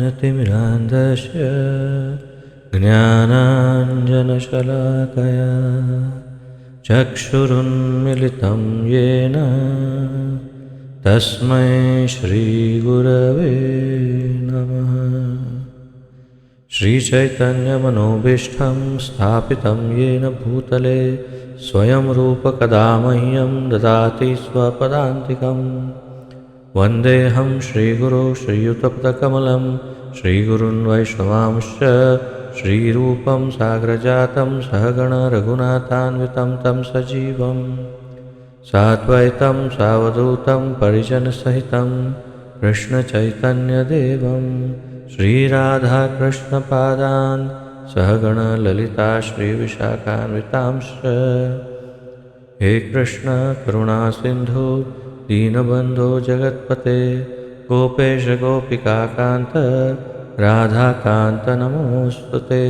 ज्ञानतिमिरान्धस्य ज्ञानाञ्जनशलाकया चक्षुरुन्मिलितं येन तस्मै श्रीगुरवे नमः। श्रीचैतन्यमनोभीष्टं स्थापितं येन भूतले स्वयं रूपकदा मह्यं ददाति स्वपदान्तिकं। वन्देऽहं श्रीगुरो श्रीयुतपदकमलं श्रीगुरुन् वैष्णवांश्च श्रीरूपं साग्रजातं सहगण रघुनाथान्वितं तं सजीवं साद्वैतं सावधूतं परिजनसहितं कृष्णचैतन्यदेवं श्रीराधाकृष्णपादान् सहगण ललिता श्रीविशाखान्वितांश्च। हे कृष्ण करुणा सिन्धु दीनबन्धो जगत्पते गोपेश गोपिकाकान्त राधाकान्त नमोऽस्तुते।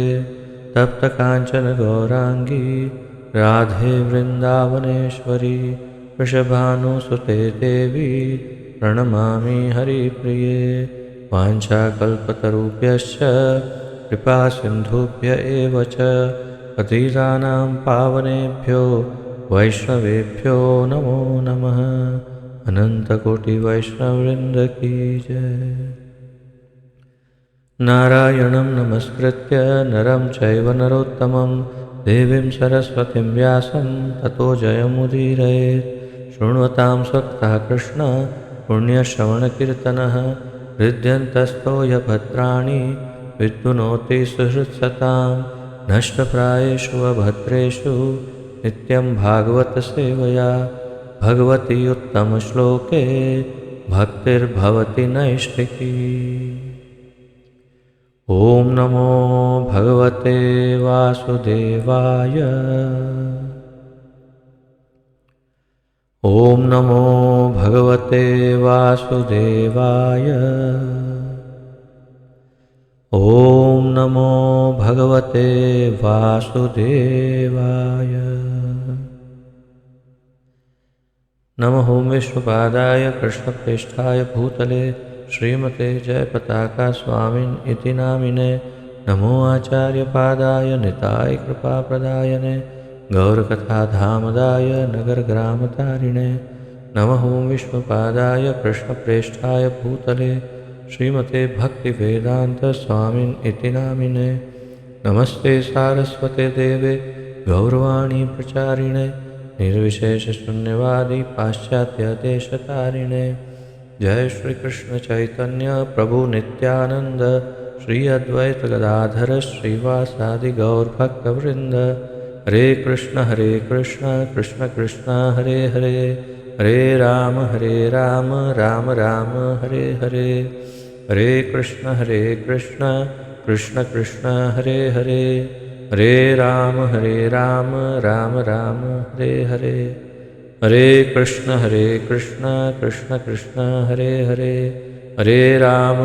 तप्त काञ्चन गौराङ्गी राधे वृन्दावनेश्वरी वृषभानुसुते देवी प्रणमामि हरिप्रिये। वाञ्छाकल्पतरुभ्यश्च कृपा सिन्धुभ्य एव च पतितानां पावनेभ्यो वैष्णवेभ्यो नमो नमः। अनन्तकोटिवैष्णववृन्द की जय। नारायणं नमस्कृत्य नरं चैव नरोत्तमं देवीं सरस्वतीं व्यासं ततो जयमुदीरयेत्। शृण्वतां स्वक्तः कृष्ण पुण्यश्रवणकीर्तनः हृद्यन्तस्थो यभद्राणि विद्युनोति सुहृत्सतां। नष्टप्रायेषु अभद्रेषु नित्यं भागवतसेवया भगवति उत्तमश्लोके भक्तिर्भवति नैष्ठिकी। ॐ नमो भगवते वासुदेवाय। ॐ नमो भगवते वासुदेवाय। ॐ नमो भगवते वासुदेवाय। नमः विष्णुपादाय कृष्णप्रेष्ठाय भूतले श्रीमते जयपताका स्वामिन् इति नामिने। नमो आचार्यपादाय निताय कृपाप्रदायने गौरकथाधामदाय नगरग्रामतारिणे। नमः विष्णुपादाय कृष्णप्रेष्ठाय भूतले श्रीमते भक्तिवेदान्त स्वामिन् इति नामिने। नमस्ते सारस्वते देवे गौरवाणी प्रचारिणे निर्विशेषशून्यवादी पाश्चात्यदेशतारिणे। जय श्री कृष्ण चैतन्य प्रभु नित्यानंद श्री अद्वैत गदाधर श्रीवासादि गौरभक्तवृंद। हरे कृष्ण कृष्ण कृष्ण हरे हरे हरे राम राम राम हरे हरे। हरे कृष्ण कृष्ण कृष्ण हरे हरे हरे राम राम राम हरे हरे। हरे कृष्ण कृष्ण कृष्ण हरे हरे हरे राम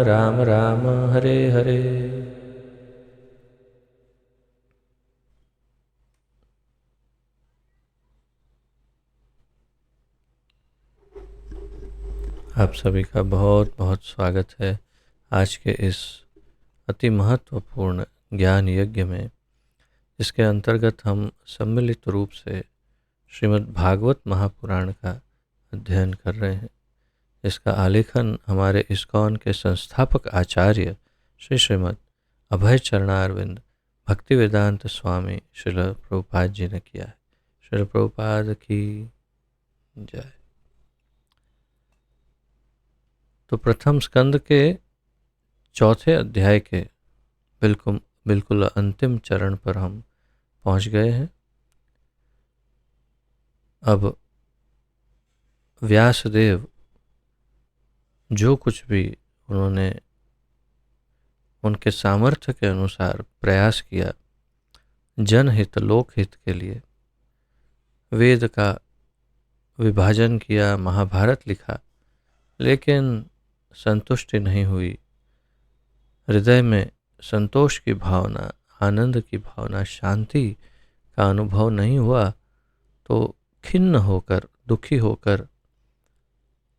राम राम हरे हरे। आप सभी का बहुत बहुत स्वागत है आज के इस अति महत्वपूर्ण ज्ञान यज्ञ में, जिसके अंतर्गत हम सम्मिलित रूप से श्रीमद् भागवत महापुराण का अध्ययन कर रहे हैं। इसका आलेखन हमारे इस्कॉन के संस्थापक आचार्य श्रीमद् अभय चरणारविंद भक्तिवेदांत स्वामी श्रील प्रभुपाद जी ने किया है। श्रील प्रभुपाद की जय। तो प्रथम स्कंद के चौथे अध्याय के बिल्कुल अंतिम चरण पर हम पहुंच गए हैं। अब व्यासदेव जो कुछ भी उन्होंने उनके सामर्थ्य के अनुसार प्रयास किया जनहित लोकहित के लिए, वेद का विभाजन किया, महाभारत लिखा, लेकिन संतुष्टि नहीं हुई। हृदय में संतोष की भावना, आनंद की भावना, शांति का अनुभव नहीं हुआ तो खिन्न होकर, दुखी होकर,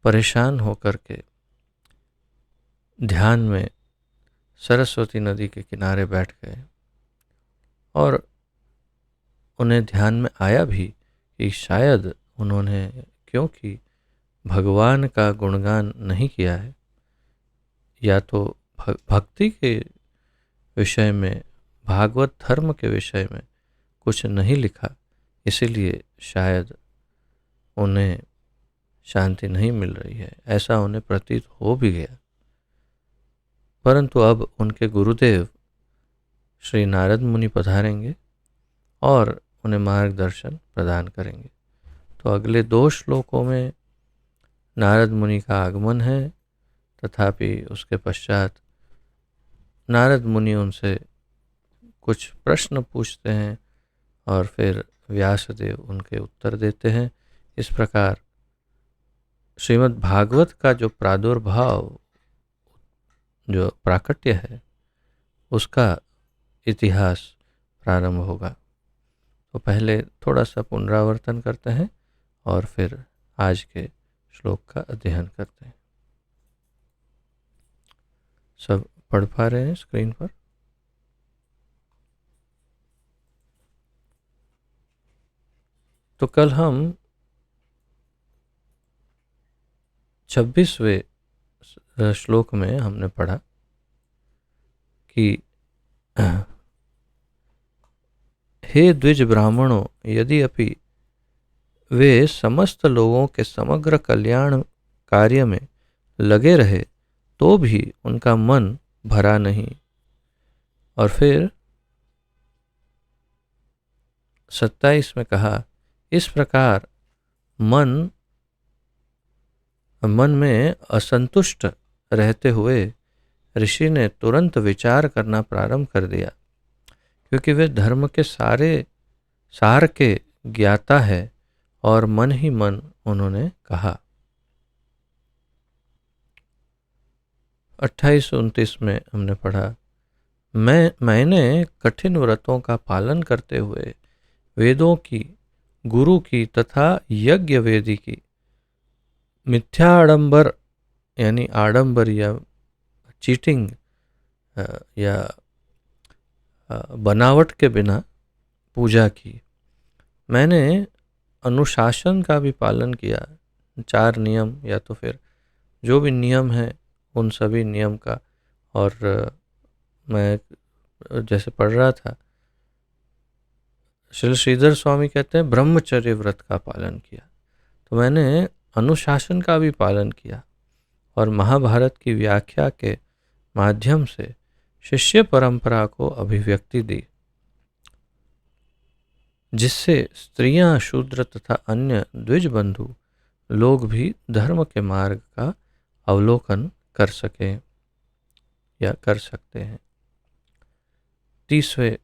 परेशान होकर के ध्यान में सरस्वती नदी के किनारे बैठ गए और उन्हें ध्यान में आया भी कि शायद उन्होंने, क्योंकि भगवान का गुणगान नहीं किया है या तो भक्ति के विषय में, भागवत धर्म के विषय में कुछ नहीं लिखा, इसीलिए शायद उन्हें शांति नहीं मिल रही है, ऐसा उन्हें प्रतीत हो भी गया। परंतु अब उनके गुरुदेव श्री नारद मुनि पधारेंगे और उन्हें मार्गदर्शन प्रदान करेंगे। तो अगले 2 श्लोकों में नारद मुनि का आगमन है, तथापि उसके पश्चात नारद मुनि उनसे कुछ प्रश्न पूछते हैं और फिर व्यासदेव उनके उत्तर देते हैं। इस प्रकार श्रीमद् भागवत का जो प्रादुर्भाव, जो प्राकट्य है, उसका इतिहास प्रारंभ होगा। तो पहले थोड़ा सा पुनरावर्तन करते हैं और फिर आज के श्लोक का अध्ययन करते हैं। सब पढ़ पा रहे हैं स्क्रीन पर? तो कल हम 26वें श्लोक में हमने पढ़ा कि हे द्विज ब्राह्मणों, यदि अपि वे समस्त लोगों के समग्र कल्याण कार्य में लगे रहे तो भी उनका मन भरा नहीं। और फिर 27 में कहा, इस प्रकार मन में असंतुष्ट रहते हुए ऋषि ने तुरंत विचार करना प्रारंभ कर दिया, क्योंकि वे धर्म के सार के ज्ञाता है। और मन ही मन उन्होंने कहा। 28-29 में हमने पढ़ा, मैंने कठिन व्रतों का पालन करते हुए वेदों की, गुरु की तथा यज्ञ वेदी की मिथ्या आडंबर यानी आडंबर या चीटिंग या बनावट के बिना पूजा की। मैंने अनुशासन का भी पालन किया, 4 नियम या तो फिर जो भी नियम है उन सभी नियम का। और मैं जैसे पढ़ रहा था, श्री श्रीधर स्वामी कहते हैं ब्रह्मचर्य व्रत का पालन किया। तो मैंने अनुशासन का भी पालन किया और महाभारत की व्याख्या के माध्यम से शिष्य परंपरा को अभिव्यक्ति दी, जिससे स्त्रियां, शूद्र तथा अन्य द्विज बंधु लोग भी धर्म के मार्ग का अवलोकन कर सके या कर सकते हैं। 30वें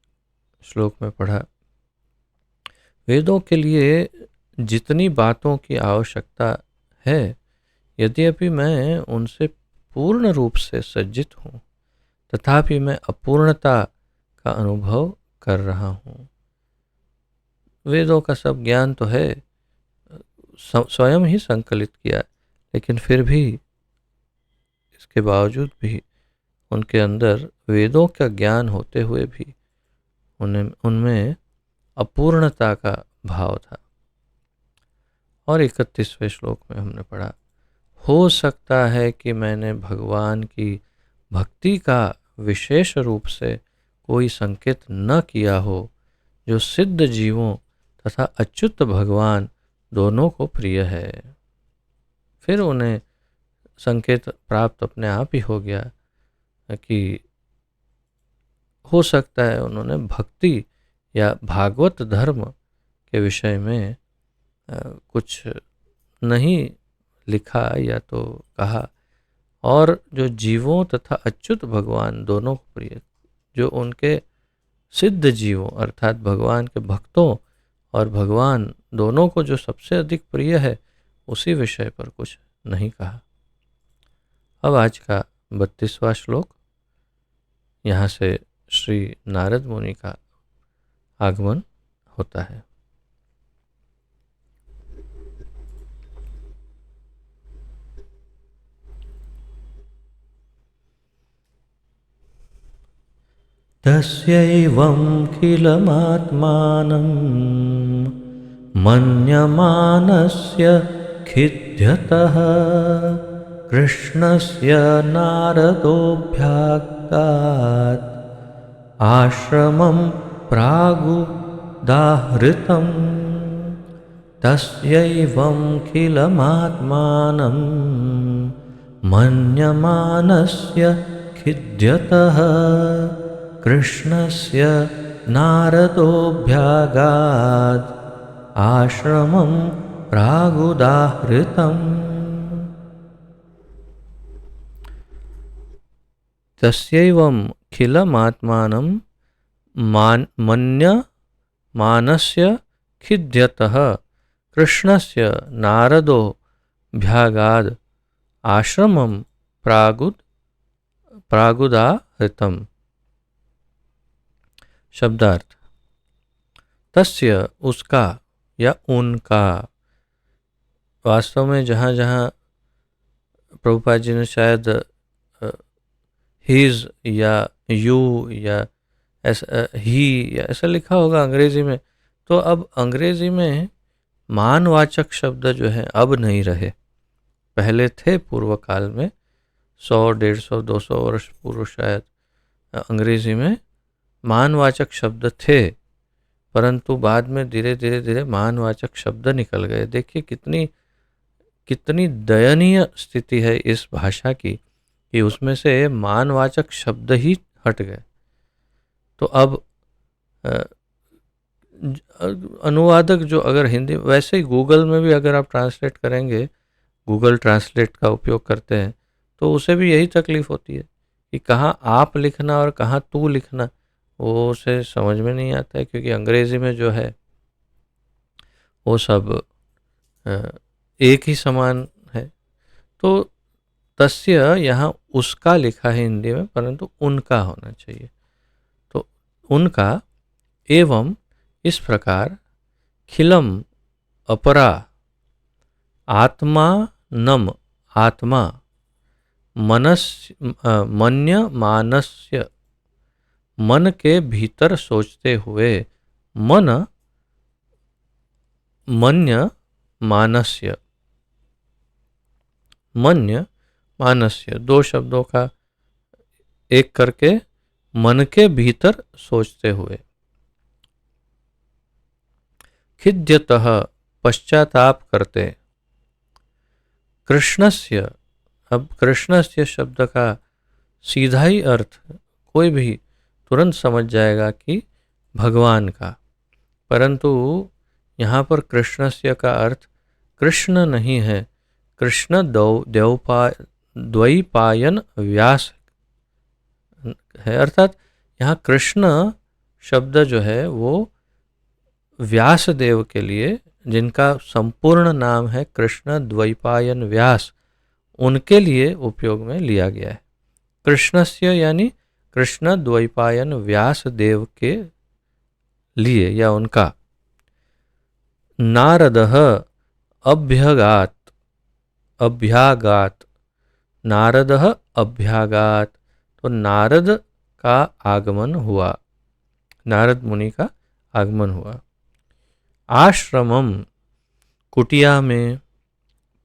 श्लोक में पढ़ा, वेदों के लिए जितनी बातों की आवश्यकता है, यद्यपि मैं उनसे पूर्ण रूप से सज्जित हूँ, तथापि मैं अपूर्णता का अनुभव कर रहा हूँ। वेदों का सब ज्ञान तो है, स्वयं ही संकलित किया, लेकिन फिर भी इसके बावजूद भी उनके अंदर वेदों का ज्ञान होते हुए भी उनमें अपूर्णता का भाव था। और 31वें श्लोक में हमने पढ़ा, हो सकता है कि मैंने भगवान की भक्ति का विशेष रूप से कोई संकेत न किया हो, जो सिद्ध जीवों तथा अच्युत भगवान दोनों को प्रिय है। फिर उन्हें संकेत प्राप्त अपने आप ही हो गया कि हो सकता है उन्होंने भक्ति या भागवत धर्म के विषय में कुछ नहीं लिखा या तो कहा, और जो जीवों तथा अच्युत भगवान दोनों को प्रिय, जो उनके सिद्ध जीवों अर्थात भगवान के भक्तों और भगवान दोनों को जो सबसे अधिक प्रिय है, उसी विषय पर कुछ नहीं कहा। अब आज का 32वां श्लोक, यहाँ से श्री नारद मुनि का आगमन होता है। तस्यैवं किलमात्मानं मन्यमानस्य खिद्यतः कृष्णस्य नारदोऽभ्यागतात् आश्रमं प्रागुदाहृतम् तस्यैवं किलमात्मानं मन्यमानस्य खिद्यतः कृष्णस्य नारदोऽभ्यागात् आश्रमं प्रागुदाहृतम् तस्यैवं खिलमात्मानं मन्यमानस्य खिद्यतः कृष्णस्य नारदोऽभ्यागाद् आश्रमं प्रागुदाहृतम्। शब्दार्थ। तस्य उसका या उनका। वास्तव में जहाँ जहाँ प्रभुपाद जी ने शायद हिज या यू या ऐसा ही या ऐसा लिखा होगा अंग्रेजी में, तो अब अंग्रेजी में मानवाचक शब्द जो है अब नहीं रहे। पहले थे पूर्व काल में 100, 150, 200 वर्ष पूर्व शायद अंग्रेजी में मानवाचक शब्द थे, परंतु बाद में धीरे धीरे धीरे मानवाचक शब्द निकल गए। देखिए कितनी दयनीय स्थिति है इस भाषा की कि उसमें से मानवाचक शब्द ही हट गए। तो अब अनुवादक जो अगर हिंदी, वैसे ही गूगल में भी अगर आप ट्रांसलेट करेंगे, गूगल ट्रांसलेट का उपयोग करते हैं, तो उसे भी यही तकलीफ होती है कि कहाँ आप लिखना और कहाँ तू लिखना, वो उसे समझ में नहीं आता है, क्योंकि अंग्रेजी में जो है वो सब एक ही समान है। तो तस्य यहाँ उसका लिखा है हिंदी में, परंतु उनका होना चाहिए। तो उनका एवं इस प्रकार खिलम अपरा आत्मा नम आत्मा मन्य मानस्य मन के भीतर सोचते हुए मन मन्य मानस्य मन्य मानस्य दो शब्दों का एक करके मन के भीतर सोचते हुए खिद्यतः पश्चाताप करते कृष्णस्य। अब कृष्णस्य शब्द का सीधा ही अर्थ कोई भी तुरंत समझ जाएगा कि भगवान का, परंतु यहाँ पर कृष्णस्य का अर्थ कृष्ण नहीं है, कृष्ण द्वैपायन व्यास है। अर्थात यहाँ कृष्ण शब्द जो है वो व्यास देव के लिए, जिनका संपूर्ण नाम है कृष्ण द्वैपायन व्यास, उनके लिए उपयोग में लिया गया है। कृष्णस्य यानी कृष्ण द्वैपायन व्यास देव के लिए या उनका। नारदः अभ्यागात नारदः अभ्यागात, तो नारद का आगमन हुआ, नारद मुनि का आगमन हुआ। आश्रमम कुटिया में,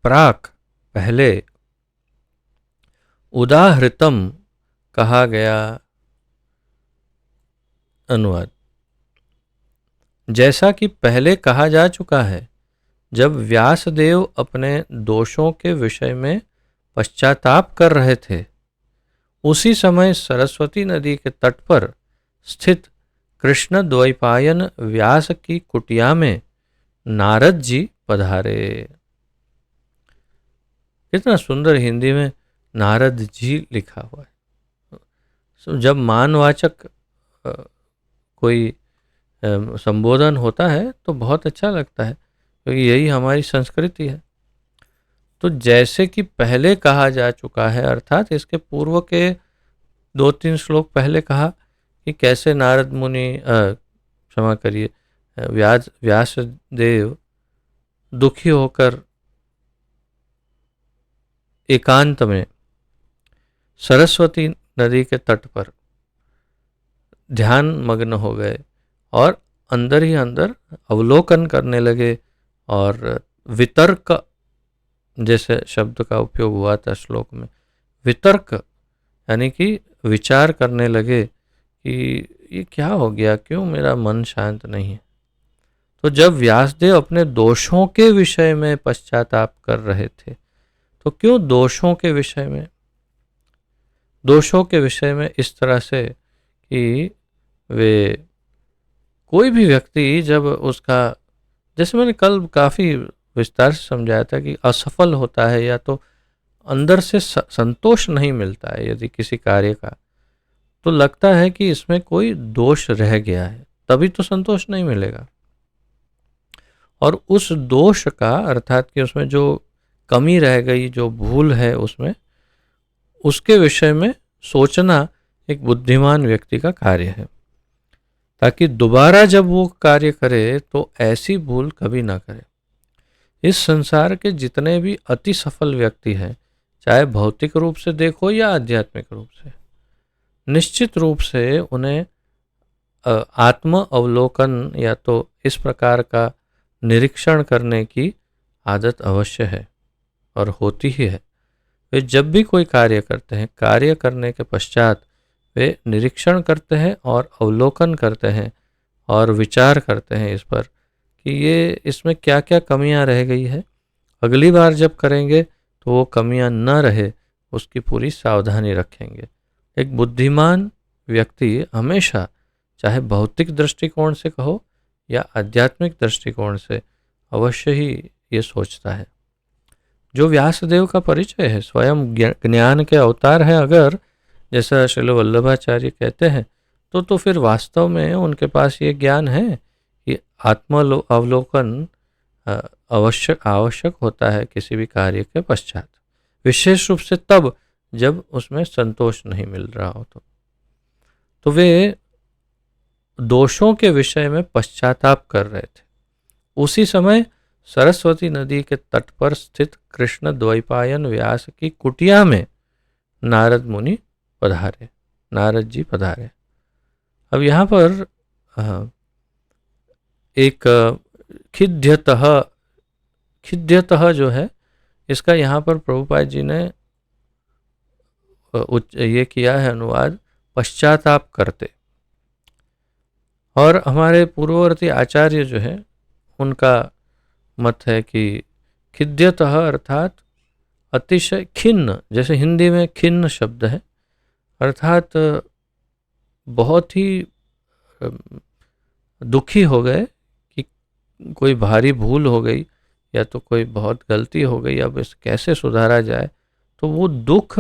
प्राक पहले, उदाहृतम कहा गया। अनुवाद। जैसा कि पहले कहा जा चुका है, जब व्यासदेव अपने दोषों के विषय में पश्चाताप कर रहे थे, उसी समय सरस्वती नदी के तट पर स्थित कृष्ण द्वैपायन व्यास की कुटिया में नारद जी पधारे। कितना सुंदर हिंदी में नारद जी लिखा हुआ है। जब मानवाचक कोई संबोधन होता है तो बहुत अच्छा लगता है, क्योंकि यही हमारी संस्कृति है। तो जैसे कि पहले कहा जा चुका है, अर्थात इसके पूर्व के 2-3 श्लोक पहले कहा कि कैसे नारद मुनि क्षमा करिए व्यासदेव दुखी होकर एकांत में सरस्वती नदी के तट पर ध्यान मग्न हो गए और अंदर ही अंदर अवलोकन करने लगे। और वितर्क जैसे शब्द का उपयोग हुआ था श्लोक में, वितर्क यानी कि विचार करने लगे कि ये क्या हो गया, क्यों मेरा मन शांत नहीं है। तो जब व्यासदेव अपने दोषों के विषय में पश्चाताप कर रहे थे, तो क्यों दोषों के विषय में, दोषों के विषय में इस तरह से कि वे कोई भी व्यक्ति जब उसका, जैसे मैंने कल काफ़ी विस्तार से समझाया था कि असफल होता है या तो अंदर से संतोष नहीं मिलता है यदि किसी कार्य का, तो लगता है कि इसमें कोई दोष रह गया है, तभी तो संतोष नहीं मिलेगा। और उस दोष का अर्थात कि उसमें जो कमी रह गई, जो भूल है उसमें, उसके विषय में सोचना एक बुद्धिमान व्यक्ति का कार्य है, ताकि दोबारा जब वो कार्य करे तो ऐसी भूल कभी ना करे। इस संसार के जितने भी अति सफल व्यक्ति हैं, चाहे भौतिक रूप से देखो या आध्यात्मिक रूप से, निश्चित रूप से उन्हें आत्म अवलोकन या तो इस प्रकार का निरीक्षण करने की आदत अवश्य है और होती ही है। वे जब भी कोई कार्य करते हैं, कार्य करने के पश्चात वे निरीक्षण करते हैं और अवलोकन करते हैं और विचार करते हैं इस पर कि ये इसमें क्या क्या कमियां रह गई है। अगली बार जब करेंगे तो वो कमियां न रहे, उसकी पूरी सावधानी रखेंगे। एक बुद्धिमान व्यक्ति हमेशा, चाहे भौतिक दृष्टिकोण से कहो या आध्यात्मिक दृष्टिकोण से, अवश्य ही ये सोचता है। जो व्यासदेव का परिचय है, स्वयं ज्ञान के अवतार है अगर, जैसा श्रील वल्लभाचार्य कहते हैं, तो फिर वास्तव में उनके पास ये ज्ञान है कि आत्म अवलोकन आवश्यक होता है किसी भी कार्य के पश्चात, विशेष रूप से तब जब उसमें संतोष नहीं मिल रहा हो। तो वे दोषों के विषय में पश्चाताप कर रहे थे। उसी समय सरस्वती नदी के तट पर स्थित कृष्ण द्वैपायन व्यास की कुटिया में नारद मुनि पधारे, नारद जी पधारे। अब यहाँ पर एक खिद्यतः जो है, इसका यहाँ पर प्रभुपाद जी ने ये किया है अनुवाद, पश्चाताप करते। और हमारे पूर्ववर्ती आचार्य जो है उनका मत है कि खिद्यतः अर्थात अतिशय खिन्न, जैसे हिंदी में खिन्न शब्द है, अर्थात बहुत ही दुखी हो गए कि कोई भारी भूल हो गई या तो कोई बहुत गलती हो गई, अब इसे कैसे सुधारा जाए। तो वो दुख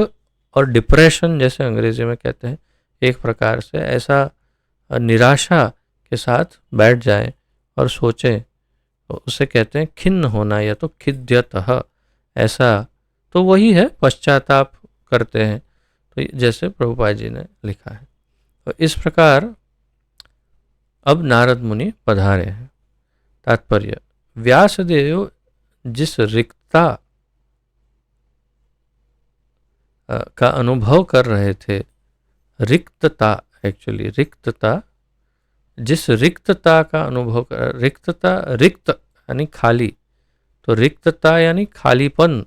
और डिप्रेशन जैसे अंग्रेजी में कहते हैं, एक प्रकार से ऐसा निराशा के साथ बैठ जाए और सोचें, तो उसे कहते हैं खिन्न होना या तो खिद्यतः, ऐसा। तो वही है, पश्चाताप करते हैं, तो जैसे प्रभुपाद जी ने लिखा है। तो इस प्रकार अब नारद मुनि पधारे हैं। तात्पर्य, व्यासदेव जिस रिक्तता का अनुभव कर रहे थे, रिक्तता, एक्चुअली रिक्तता, जिस रिक्तता का अनुभव कर, रिक्तता, रिक्त यानी खाली, तो रिक्तता यानी खालीपन।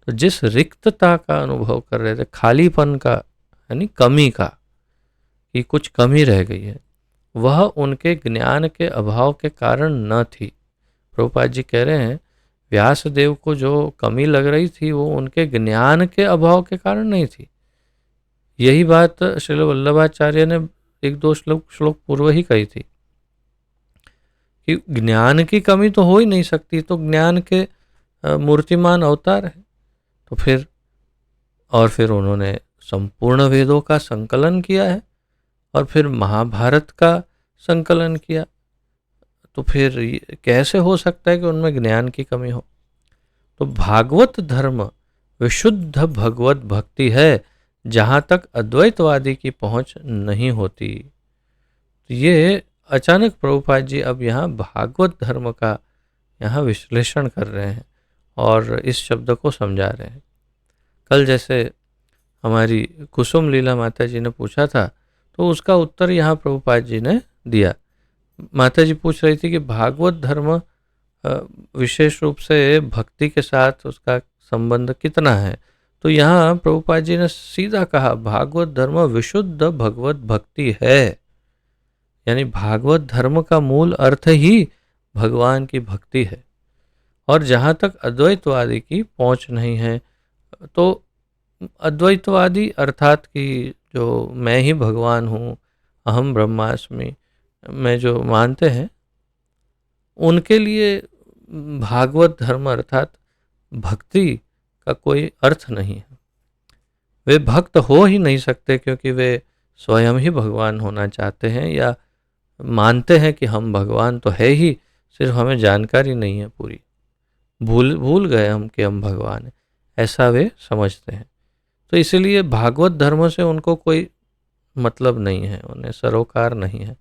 तो जिस रिक्तता का अनुभव कर रहे थे, खालीपन का यानी कमी का, कि कुछ कमी रह गई है, वह उनके ज्ञान के अभाव के कारण न थी। प्रभुपाद जी कह रहे हैं व्यासदेव को जो कमी लग रही थी वो उनके ज्ञान के अभाव के कारण नहीं थी। यही बात श्रील वल्लभाचार्य ने एक दो श्लोक पूर्व ही कही थी कि ज्ञान की कमी तो हो ही नहीं सकती, तो ज्ञान के मूर्तिमान अवतार है। तो फिर उन्होंने संपूर्ण वेदों का संकलन किया है और फिर महाभारत का संकलन किया, तो फिर कैसे हो सकता है कि उनमें ज्ञान की कमी हो। तो भागवत धर्म विशुद्ध भगवत भक्ति है, जहाँ तक अद्वैतवादी की पहुँच नहीं होती। तो ये अचानक प्रभुपाद जी अब यहाँ भागवत धर्म का यहाँ विश्लेषण कर रहे हैं और इस शब्द को समझा रहे हैं। कल जैसे हमारी कुसुम लीला माता जी ने पूछा था, तो उसका उत्तर यहाँ प्रभुपाद जी ने दिया। माता जी पूछ रही थी कि भागवत धर्म विशेष रूप से भक्ति के साथ उसका संबंध कितना है। तो यहाँ प्रभुपाद जी ने सीधा कहा भागवत धर्म विशुद्ध भगवत भक्ति है। यानी भागवत धर्म का मूल अर्थ ही भगवान की भक्ति है। और जहाँ तक अद्वैतवादी की पहुँच नहीं है, तो अद्वैतवादी अर्थात कि जो मैं ही भगवान हूँ, अहम ब्रह्मास्मि में जो मानते हैं, उनके लिए भागवत धर्म अर्थात भक्ति का कोई अर्थ नहीं है। वे भक्त हो ही नहीं सकते क्योंकि वे स्वयं ही भगवान होना चाहते हैं या मानते हैं कि हम भगवान तो है ही, सिर्फ हमें जानकारी नहीं है पूरी, भूल गए हम कि हम भगवान हैं, ऐसा वे समझते हैं। तो इसलिए भागवत धर्म से उनको कोई मतलब नहीं है, उन्हें सरोकार नहीं है।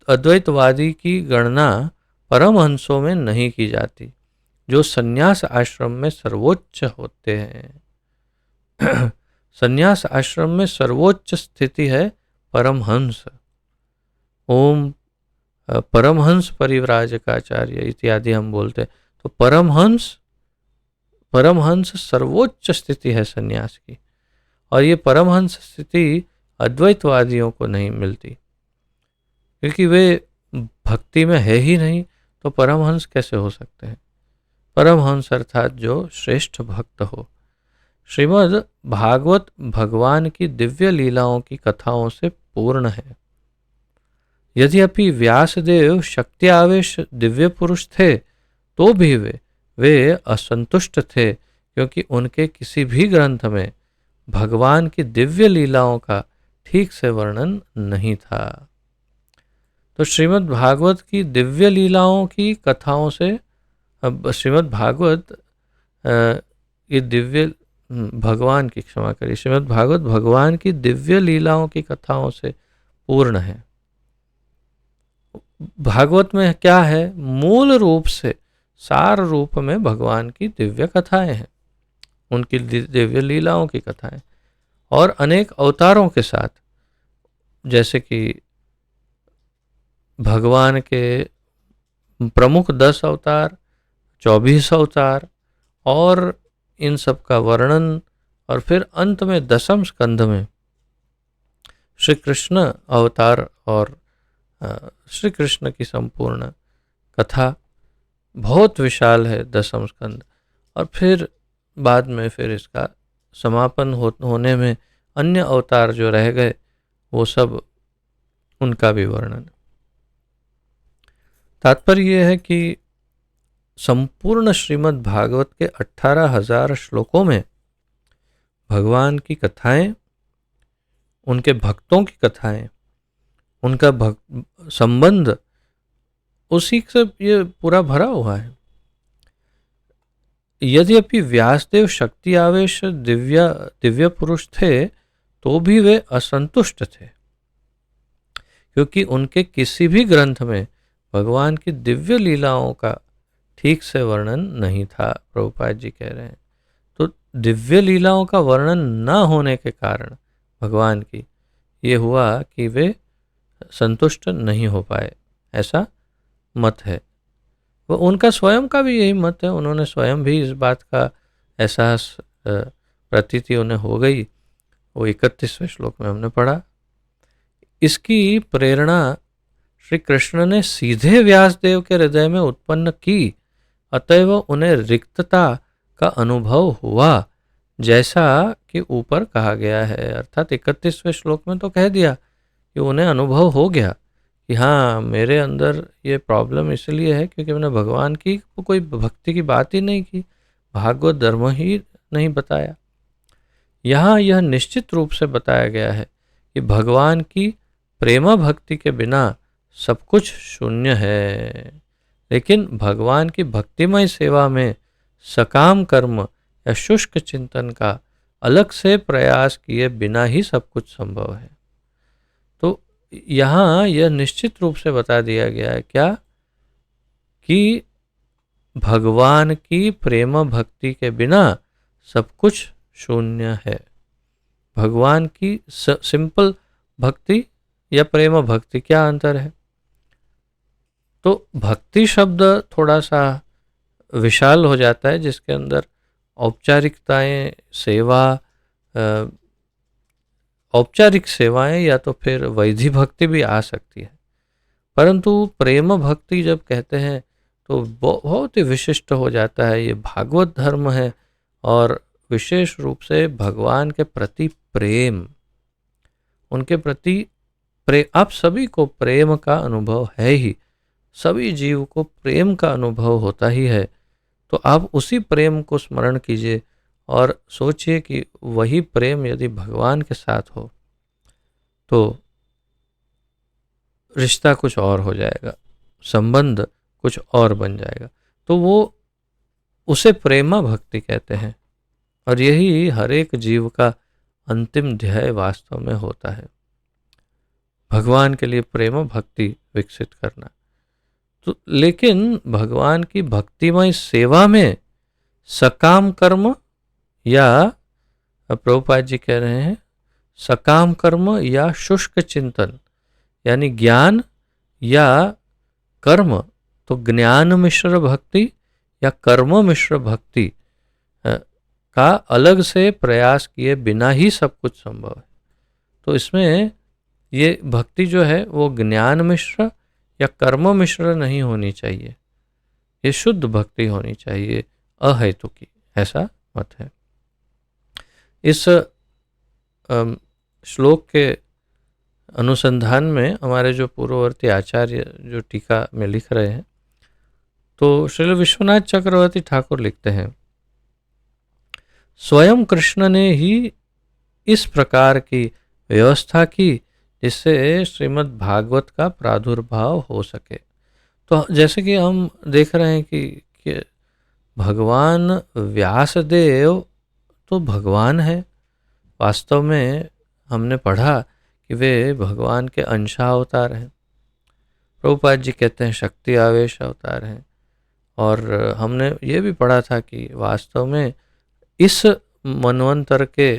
अद्वैतवादी की गणना परमहंसों में नहीं की जाती जो संन्यास आश्रम में सर्वोच्च होते हैं। संन्यास आश्रम में सर्वोच्च स्थिति है परमहंस। ओम परमहंस परिव्राजकाचार्य इत्यादि हम बोलते हैं। तो परमहंस सर्वोच्च स्थिति है संन्यास की, और ये परमहंस स्थिति अद्वैतवादियों को नहीं मिलती क्योंकि वे भक्ति में है ही नहीं, तो परमहंस कैसे हो सकते हैं। परमहंस अर्थात जो श्रेष्ठ भक्त हो। श्रीमद् भागवत भगवान की दिव्य लीलाओं की कथाओं से पूर्ण है। यद्यपि व्यासदेव शक्ति आवेश दिव्य पुरुष थे तो भी वे असंतुष्ट थे क्योंकि उनके किसी भी ग्रंथ में भगवान की दिव्य लीलाओं का ठीक से वर्णन नहीं था। तो श्रीमद् भागवत की दिव्य लीलाओं की कथाओं से, अब श्रीमद् भागवत ये दिव्य भगवान की, क्षमा करिए, श्रीमद् भागवत भगवान की दिव्य लीलाओं की कथाओं से पूर्ण है। भागवत में क्या है, मूल रूप से सार रूप में भगवान की दिव्य कथाएं हैं, उनकी दिव्य लीलाओं की कथाएं, और अनेक अवतारों के साथ, जैसे कि भगवान के प्रमुख 10 अवतार, 24 अवतार, और इन सब का वर्णन, और फिर अंत में 10वें स्कंध में श्री कृष्ण अवतार और श्री कृष्ण की संपूर्ण कथा बहुत विशाल है 10वां स्कंद, और फिर बाद में फिर इसका समापन होने में अन्य अवतार जो रह गए वो सब, उनका भी वर्णन। तात्पर्य यह है कि संपूर्ण श्रीमद् भागवत के 18,000 श्लोकों में भगवान की कथाएं, उनके भक्तों की कथाएं, उनका संबंध, उसी से ये पूरा भरा हुआ है। यद्यपि व्यासदेव शक्ति आवेश दिव्य पुरुष थे तो भी वे असंतुष्ट थे क्योंकि उनके किसी भी ग्रंथ में भगवान की दिव्य लीलाओं का ठीक से वर्णन नहीं था, प्रभुपाद जी कह रहे हैं। तो दिव्य लीलाओं का वर्णन न होने के कारण भगवान की ये हुआ कि वे संतुष्ट नहीं हो पाए, ऐसा मत है। वो उनका स्वयं का भी यही मत है, उन्होंने स्वयं भी इस बात का एहसास प्रतीति उन्हें हो गई। वो 31वें श्लोक में हमने पढ़ा। इसकी प्रेरणा श्री कृष्ण ने सीधे व्यासदेव के हृदय में उत्पन्न की, अतएव उन्हें रिक्तता का अनुभव हुआ, जैसा कि ऊपर कहा गया है। अर्थात 31वें श्लोक में तो कह दिया कि उन्हें अनुभव हो गया कि हाँ, मेरे अंदर ये प्रॉब्लम इसलिए है क्योंकि मैंने भगवान की कोई भक्ति की बात ही नहीं की, भागवत धर्म ही नहीं बताया। यहाँ यह निश्चित रूप से बताया गया है कि भगवान की प्रेमा भक्ति के बिना सब कुछ शून्य है, लेकिन भगवान की भक्तिमय सेवा में सकाम कर्म या शुष्क चिंतन का अलग से प्रयास किए बिना ही सब कुछ संभव है। तो यहाँ यह निश्चित रूप से बता दिया गया है क्या, कि भगवान की प्रेम भक्ति के बिना सब कुछ शून्य है। भगवान की सिंपल भक्ति या प्रेम भक्ति, क्या अंतर है? तो भक्ति शब्द थोड़ा सा विशाल हो जाता है, जिसके अंदर औपचारिकताएं, सेवा, औपचारिक सेवाएं या तो फिर वैधि भक्ति भी आ सकती है। परंतु प्रेम भक्ति जब कहते हैं तो बहुत ही विशिष्ट हो जाता है। ये भागवत धर्म है और विशेष रूप से भगवान के प्रति प्रेम, उनके प्रति आप सभी को प्रेम का अनुभव है ही, सभी जीव को प्रेम का अनुभव होता ही है। तो आप उसी प्रेम को स्मरण कीजिए और सोचिए कि वही प्रेम यदि भगवान के साथ हो तो रिश्ता कुछ और हो जाएगा, संबंध कुछ और बन जाएगा। तो वो उसे प्रेमा भक्ति कहते हैं और यही हर एक जीव का अंतिम ध्येय वास्तव में होता है, भगवान के लिए प्रेम भक्ति विकसित करना। तो लेकिन भगवान की भक्तिमय सेवा में सकाम कर्म, या प्रभुपाद जी कह रहे हैं सकाम कर्म या शुष्क चिंतन, यानी ज्ञान या कर्म, तो ज्ञान मिश्र भक्ति या कर्म मिश्र भक्ति का अलग से प्रयास किए बिना ही सब कुछ संभव है। तो इसमें ये भक्ति जो है वो ज्ञान मिश्र या कर्म मिश्र नहीं होनी चाहिए, ये शुद्ध भक्ति होनी चाहिए, अहेतुकी, ऐसा मत है। इस श्लोक के अनुसंधान में हमारे जो पूर्ववर्ती आचार्य जो टीका में लिख रहे हैं, तो श्रील विश्वनाथ चक्रवर्ती ठाकुर लिखते हैं, स्वयं कृष्ण ने ही इस प्रकार की व्यवस्था की जिससे श्रीमद् भागवत का प्रादुर्भाव हो सके। तो जैसे कि हम देख रहे हैं कि भगवान व्यासदेव तो भगवान है, वास्तव में हमने पढ़ा कि वे भगवान के अंशावतार हैं। प्रभुपाद जी कहते हैं शक्ति आवेश अवतार हैं। और हमने ये भी पढ़ा था कि वास्तव में इस मनवंतर के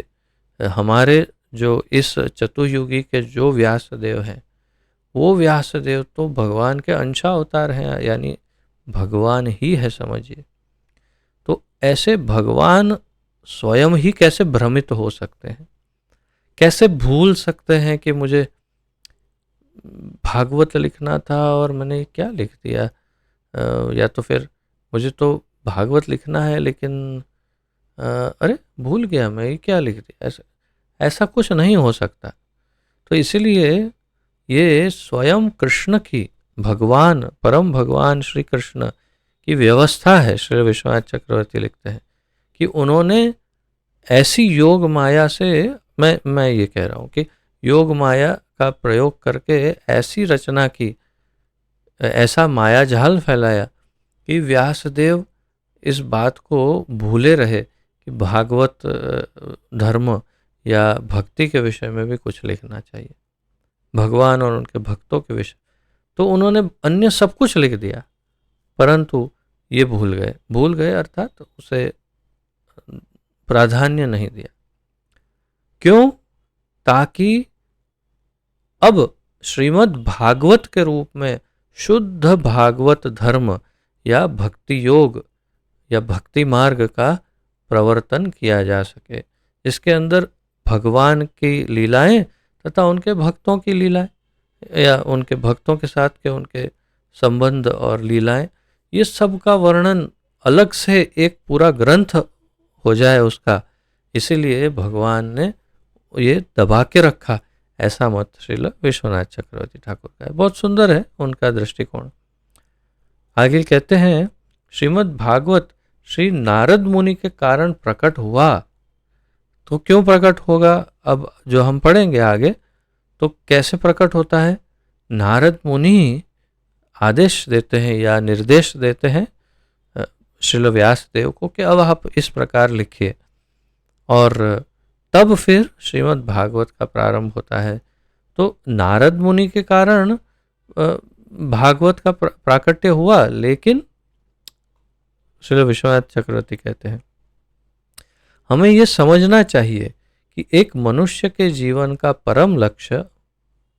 हमारे जो इस चतुर्युगी के जो व्यासदेव हैं, वो व्यासदेव तो भगवान के अंशावतार हैं, यानी भगवान ही है, समझिए। तो ऐसे भगवान स्वयं ही कैसे भ्रमित हो सकते हैं, कैसे भूल सकते हैं कि मुझे भागवत लिखना था और मैंने क्या लिख दिया, या तो फिर मुझे तो भागवत लिखना है लेकिन अरे भूल गया मैं, ये क्या लिख दिया, ऐसा कुछ नहीं हो सकता। तो इसीलिए ये स्वयं कृष्ण की, भगवान, परम भगवान श्री कृष्ण की व्यवस्था है। श्री विश्वनाथ चक्रवर्ती लिखते हैं कि उन्होंने ऐसी योग माया से, मैं ये कह रहा हूँ कि योग माया का प्रयोग करके ऐसी रचना की, ऐसा माया जाल फैलाया कि व्यासदेव इस बात को भूले रहे कि भागवत धर्म या भक्ति के विषय में भी कुछ लिखना चाहिए, भगवान और उनके भक्तों के विषय। तो उन्होंने अन्य सब कुछ लिख दिया, परंतु ये भूल गए अर्थात उसे प्राधान्य नहीं दिया। क्यों? ताकि अब श्रीमद् भागवत के रूप में शुद्ध भागवत धर्म या भक्ति योग या भक्ति मार्ग का प्रवर्तन किया जा सके, इसके अंदर भगवान की लीलाएं तथा उनके भक्तों की लीलाएं या उनके भक्तों के साथ के उनके संबंध और लीलाएं, ये सब का वर्णन अलग से एक पूरा ग्रंथ हो जाए उसका। इसीलिए भगवान ने ये दबा के रखा, ऐसा मत श्रील विश्वनाथ चक्रवर्ती ठाकुर का है। बहुत सुंदर है उनका दृष्टिकोण। आगे कहते हैं, श्रीमद् भागवत श्री नारद मुनि के कारण प्रकट हुआ। तो क्यों प्रकट होगा, अब जो हम पढ़ेंगे आगे, तो कैसे प्रकट होता है। नारद मुनि आदेश देते हैं या निर्देश देते हैं श्रील व्यास देव को कि अब आप इस प्रकार लिखिए, और तब फिर श्रीमद् भागवत का प्रारंभ होता है। तो नारद मुनि के कारण भागवत का प्राकट्य हुआ, लेकिन श्रील विश्वनाथ चक्रवर्ती कहते हैं हमें यह समझना चाहिए कि एक मनुष्य के जीवन का परम लक्ष्य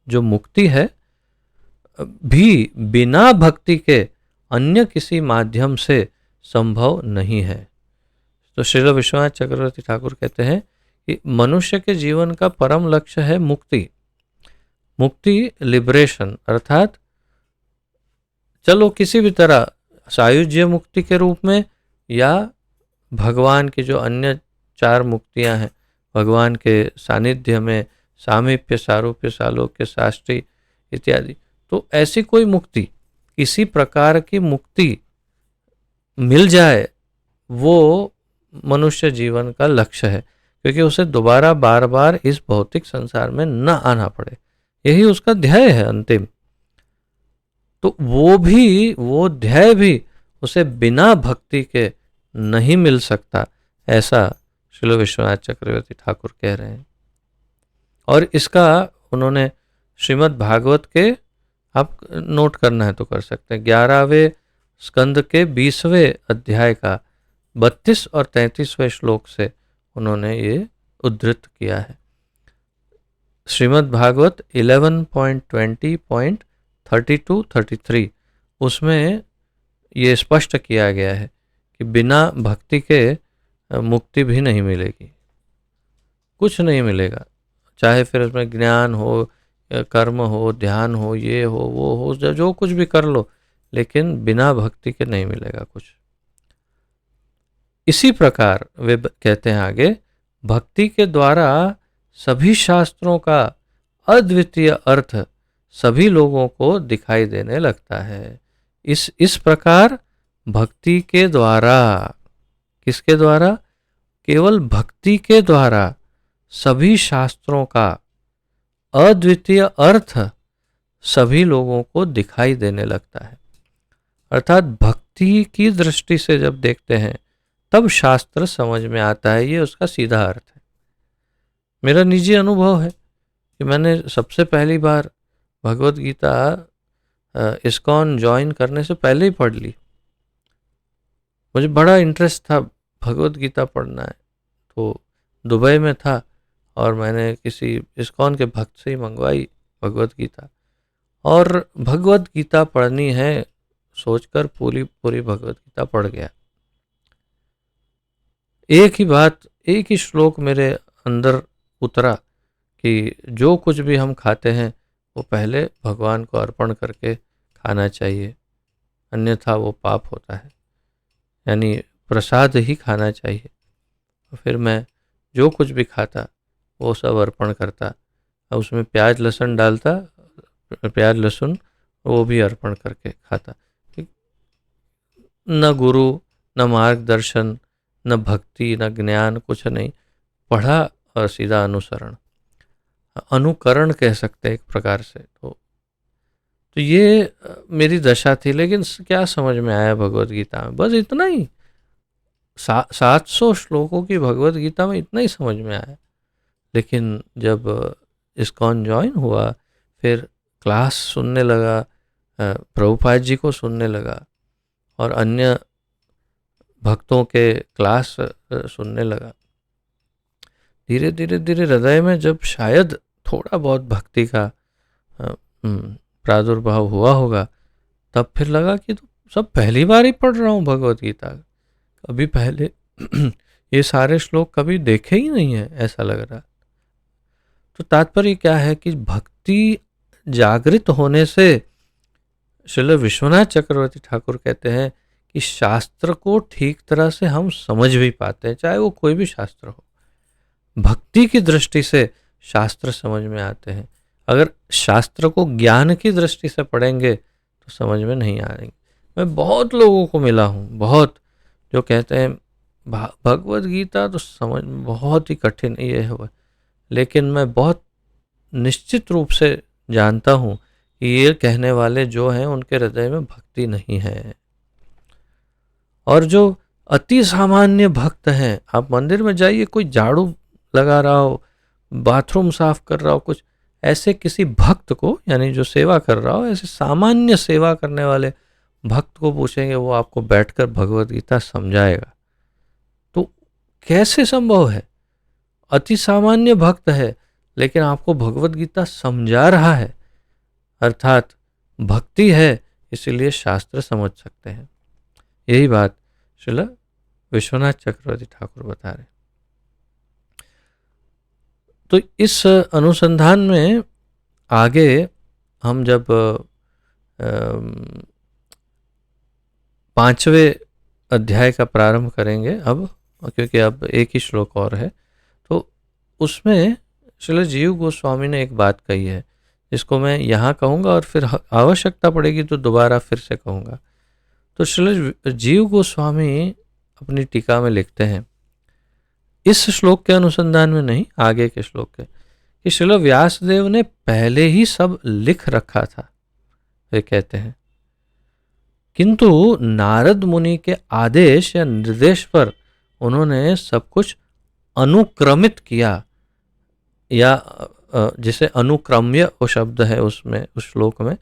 जो मुक्ति है भी बिना भक्ति के अन्य किसी माध्यम से संभव नहीं है। तो श्रील विश्वनाथ चक्रवर्ती ठाकुर कहते हैं कि मनुष्य के जीवन का परम लक्ष्य है मुक्ति। मुक्ति लिबरेशन, अर्थात चलो किसी भी तरह सायुज्य मुक्ति के रूप में या भगवान की जो अन्य 4 मुक्तियां हैं, भगवान के सानिध्य में सामीप्य, सारूप्य, सालोक्य, साष्टी इत्यादि, तो ऐसी कोई मुक्ति, किसी प्रकार की मुक्ति मिल जाए वो मनुष्य जीवन का लक्ष्य है, क्योंकि उसे दोबारा बार बार इस भौतिक संसार में न आना पड़े, यही उसका ध्येय है अंतिम। तो वो ध्येय भी उसे बिना भक्ति के नहीं मिल सकता, ऐसा श्रील विश्वनाथ चक्रवर्ती ठाकुर कह रहे हैं। और इसका उन्होंने श्रीमद् भागवत के, आप नोट करना है तो कर सकते हैं, 11वें स्कंद के 20वें अध्याय का 32 और 33वें श्लोक से उन्होंने ये उद्धृत किया है। श्रीमद् भागवत 11.20.32-33 उसमें ये स्पष्ट किया गया है कि बिना भक्ति के मुक्ति भी नहीं मिलेगी, कुछ नहीं मिलेगा, चाहे फिर उसमें ज्ञान हो, कर्म हो, ध्यान हो, ये हो, वो हो, जो कुछ भी कर लो, लेकिन बिना भक्ति के नहीं मिलेगा कुछ। इसी प्रकार वे कहते हैं आगे, भक्ति के द्वारा सभी शास्त्रों का अद्वितीय अर्थ सभी लोगों को दिखाई देने लगता है। इस प्रकार भक्ति के द्वारा, किसके द्वारा? केवल भक्ति के द्वारा सभी शास्त्रों का अद्वितीय अर्थ सभी लोगों को दिखाई देने लगता है। अर्थात भक्ति की दृष्टि से जब देखते हैं तब शास्त्र समझ में आता है, ये उसका सीधा अर्थ है। मेरा निजी अनुभव है कि मैंने सबसे पहली बार भगवत गीता इस्कॉन ज्वाइन करने से पहले ही पढ़ ली। मुझे बड़ा इंटरेस्ट था, भगवत गीता पढ़ना है, तो दुबई में था और मैंने किसी इस्कॉन के भक्त से ही मंगवाई भगवत गीता, और भगवत गीता पढ़नी है सोचकर पूरी भगवत गीता पढ़ गया। एक ही बात, एक ही श्लोक मेरे अंदर उतरा कि जो कुछ भी हम खाते हैं वो पहले भगवान को अर्पण करके खाना चाहिए, अन्यथा वो पाप होता है, यानी प्रसाद ही खाना चाहिए। फिर मैं जो कुछ भी खाता वो सब अर्पण करता, और उसमें प्याज लहसुन डालता, प्याज लहसुन वो भी अर्पण करके खाता। न गुरु, न मार्गदर्शन, न भक्ति, न ज्ञान, कुछ नहीं, पढ़ा और सीधा अनुसरण, अनुकरण कह सकते हैं एक प्रकार से। तो ये मेरी दशा थी। लेकिन क्या समझ में आया भगवत गीता में? बस इतना ही, 700 श्लोकों की भगवत गीता में इतना ही समझ में आया। लेकिन जब इस्कॉन ज्वाइन हुआ, फिर क्लास सुनने लगा, प्रभुपाद जी को सुनने लगा और अन्य भक्तों के क्लास सुनने लगा, धीरे धीरे हृदय में जब शायद थोड़ा बहुत भक्ति का प्रादुर्भाव हुआ होगा, तब फिर लगा कि तो सब पहली बार ही पढ़ रहा हूँ भगवत गीता, कभी पहले ये सारे श्लोक कभी देखे ही नहीं है, ऐसा लग रहा। तो तात्पर्य क्या है कि भक्ति जागृत होने से, श्रील विश्वनाथ चक्रवर्ती ठाकुर कहते हैं कि शास्त्र को ठीक तरह से हम समझ भी पाते हैं, चाहे वो कोई भी शास्त्र हो। भक्ति की दृष्टि से शास्त्र समझ में आते हैं। अगर शास्त्र को ज्ञान की दृष्टि से पढ़ेंगे तो समझ में नहीं आएंगे। मैं बहुत लोगों को मिला हूँ, बहुत, जो कहते हैं भगवत गीता तो समझ बहुत ही कठिन ये है, लेकिन मैं बहुत निश्चित रूप से जानता हूँ कि ये कहने वाले जो हैं उनके हृदय में भक्ति नहीं है। और जो अति सामान्य भक्त हैं, आप मंदिर में जाइए, कोई झाड़ू लगा रहा हो, बाथरूम साफ कर रहा हो, कुछ ऐसे किसी भक्त को, यानी जो सेवा कर रहा हो, ऐसे सामान्य सेवा करने वाले भक्त को पूछेंगे, वो आपको बैठकर भगवत गीता समझाएगा। तो कैसे संभव है? अति सामान्य भक्त है लेकिन आपको भगवत गीता समझा रहा है, अर्थात भक्ति है, इसीलिए शास्त्र समझ सकते हैं। यही बात श्रील विश्वनाथ चक्रवर्ती ठाकुर बता रहे। तो इस अनुसंधान में आगे हम जब 5वें अध्याय का प्रारंभ करेंगे अब, क्योंकि अब एक ही श्लोक और है, तो उसमें श्रील जीव गोस्वामी ने एक बात कही है जिसको मैं यहाँ कहूँगा और फिर आवश्यकता पड़ेगी तो दोबारा फिर से कहूँगा। तो श्रील जीव गोस्वामी अपनी टीका में लिखते हैं, इस श्लोक के अनुसंधान में नहीं, आगे के श्लोक के, कि श्रील व्यासदेव ने पहले ही सब लिख रखा था, वे कहते हैं, किंतु नारद मुनि के आदेश या निर्देश पर उन्होंने सब कुछ अनुक्रमित किया, या जिसे अनुक्रम्य वो शब्द है उसमें, उस श्लोक में,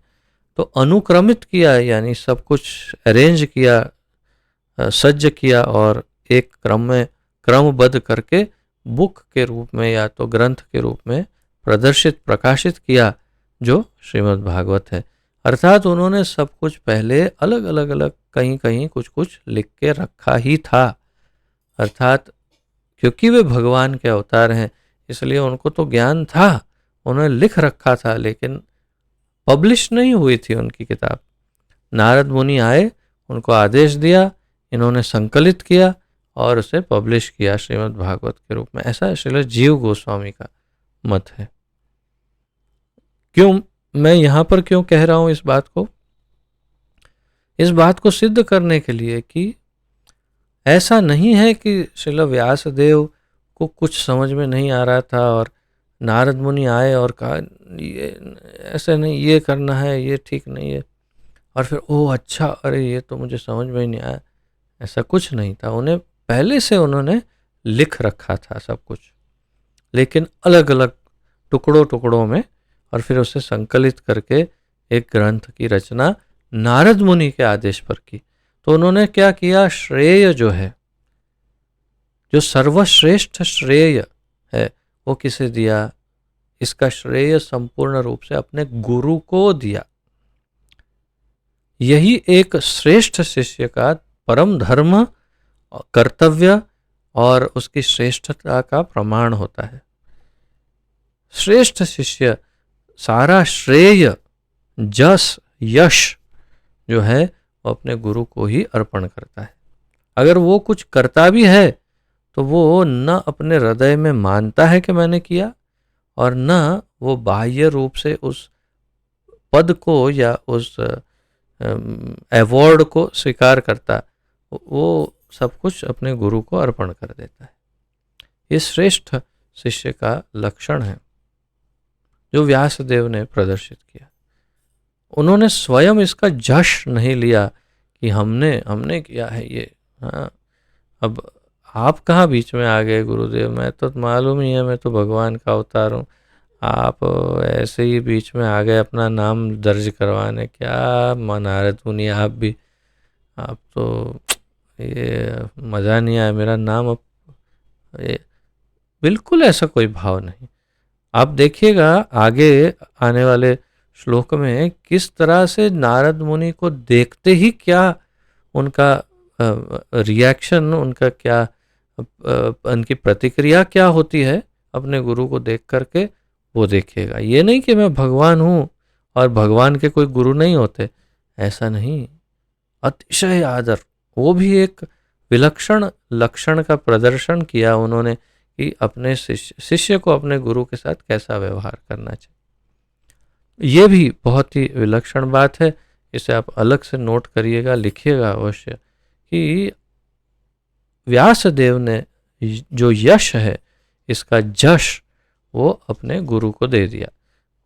तो अनुक्रमित किया यानी सब कुछ अरेंज किया, सज्ज किया और एक क्रम में क्रमबद्ध करके बुक के रूप में या तो ग्रंथ के रूप में प्रदर्शित प्रकाशित किया, जो श्रीमद् भागवत है। अर्थात उन्होंने सब कुछ पहले अलग अलग अलग कहीं कहीं कुछ कुछ लिख के रखा ही था। अर्थात क्योंकि वे भगवान के अवतार हैं इसलिए उनको तो ज्ञान था, उन्होंने लिख रखा था, लेकिन पब्लिश नहीं हुई थी उनकी किताब। नारद मुनि आए, उनको आदेश दिया, इन्होंने संकलित किया और उसे पब्लिश किया श्रीमद् भागवत के रूप में। ऐसा श्रील जीव गोस्वामी का मत है। क्यों मैं यहाँ पर क्यों कह रहा हूँ इस बात को? इस बात को सिद्ध करने के लिए कि ऐसा नहीं है कि श्रील व्यासदेव को कुछ समझ में नहीं आ रहा था और नारद मुनि आए और कहा ये ऐसे नहीं, ये करना है, ये ठीक नहीं है, और फिर ओह अच्छा, अरे ये तो मुझे समझ में ही नहीं आया। ऐसा कुछ नहीं था, उन्हें पहले से उन्होंने लिख रखा था सब कुछ, लेकिन अलग अलग टुकड़ों टुकड़ों में, और फिर उसे संकलित करके एक ग्रंथ की रचना नारद मुनि के आदेश पर की। तो उन्होंने क्या किया, श्रेय जो है, जो सर्वश्रेष्ठ श्रेय है, वो किसे दिया? इसका श्रेय संपूर्ण रूप से अपने गुरु को दिया। यही एक श्रेष्ठ शिष्य का परम धर्म, कर्तव्य और उसकी श्रेष्ठता का प्रमाण होता है। श्रेष्ठ शिष्य सारा श्रेय, जस, यश जो है वो अपने गुरु को ही अर्पण करता है। अगर वो कुछ करता भी है तो वो न अपने हृदय में मानता है कि मैंने किया, और न वो बाह्य रूप से उस पद को या उस अवॉर्ड को स्वीकार करता, वो सब कुछ अपने गुरु को अर्पण कर देता है। ये श्रेष्ठ शिष्य का लक्षण है जो व्यासदेव ने प्रदर्शित किया। उन्होंने स्वयं इसका जश्न नहीं लिया कि हमने किया है ये। हाँ, अब आप कहाँ बीच में आ गए गुरुदेव, मैं तो मालूम ही है, मैं तो भगवान का अवतार हूँ, आप ऐसे ही बीच में आ गए अपना नाम दर्ज करवाने। क्या नारद मुनि, आप तो ये मज़ा नहीं आया, मेरा नाम अब बिल्कुल ऐसा कोई भाव नहीं। आप देखिएगा आगे आने वाले श्लोक में किस तरह से नारद मुनि को देखते ही क्या उनका रिएक्शन, उनका क्या उनकी प्रतिक्रिया क्या होती है अपने गुरु को देख करके, वो देखिएगा। ये नहीं कि मैं भगवान हूँ और भगवान के कोई गुरु नहीं होते, ऐसा नहीं। अतिशय आदर, वो भी एक विलक्षण लक्षण का प्रदर्शन किया उन्होंने कि अपने शिष्य को अपने गुरु के साथ कैसा व्यवहार करना चाहिए। ये भी बहुत ही विलक्षण बात है, इसे आप अलग से नोट करिएगा, लिखिएगा अवश्य कि व्यासदेव ने जो यश है, इसका जश वो अपने गुरु को दे दिया।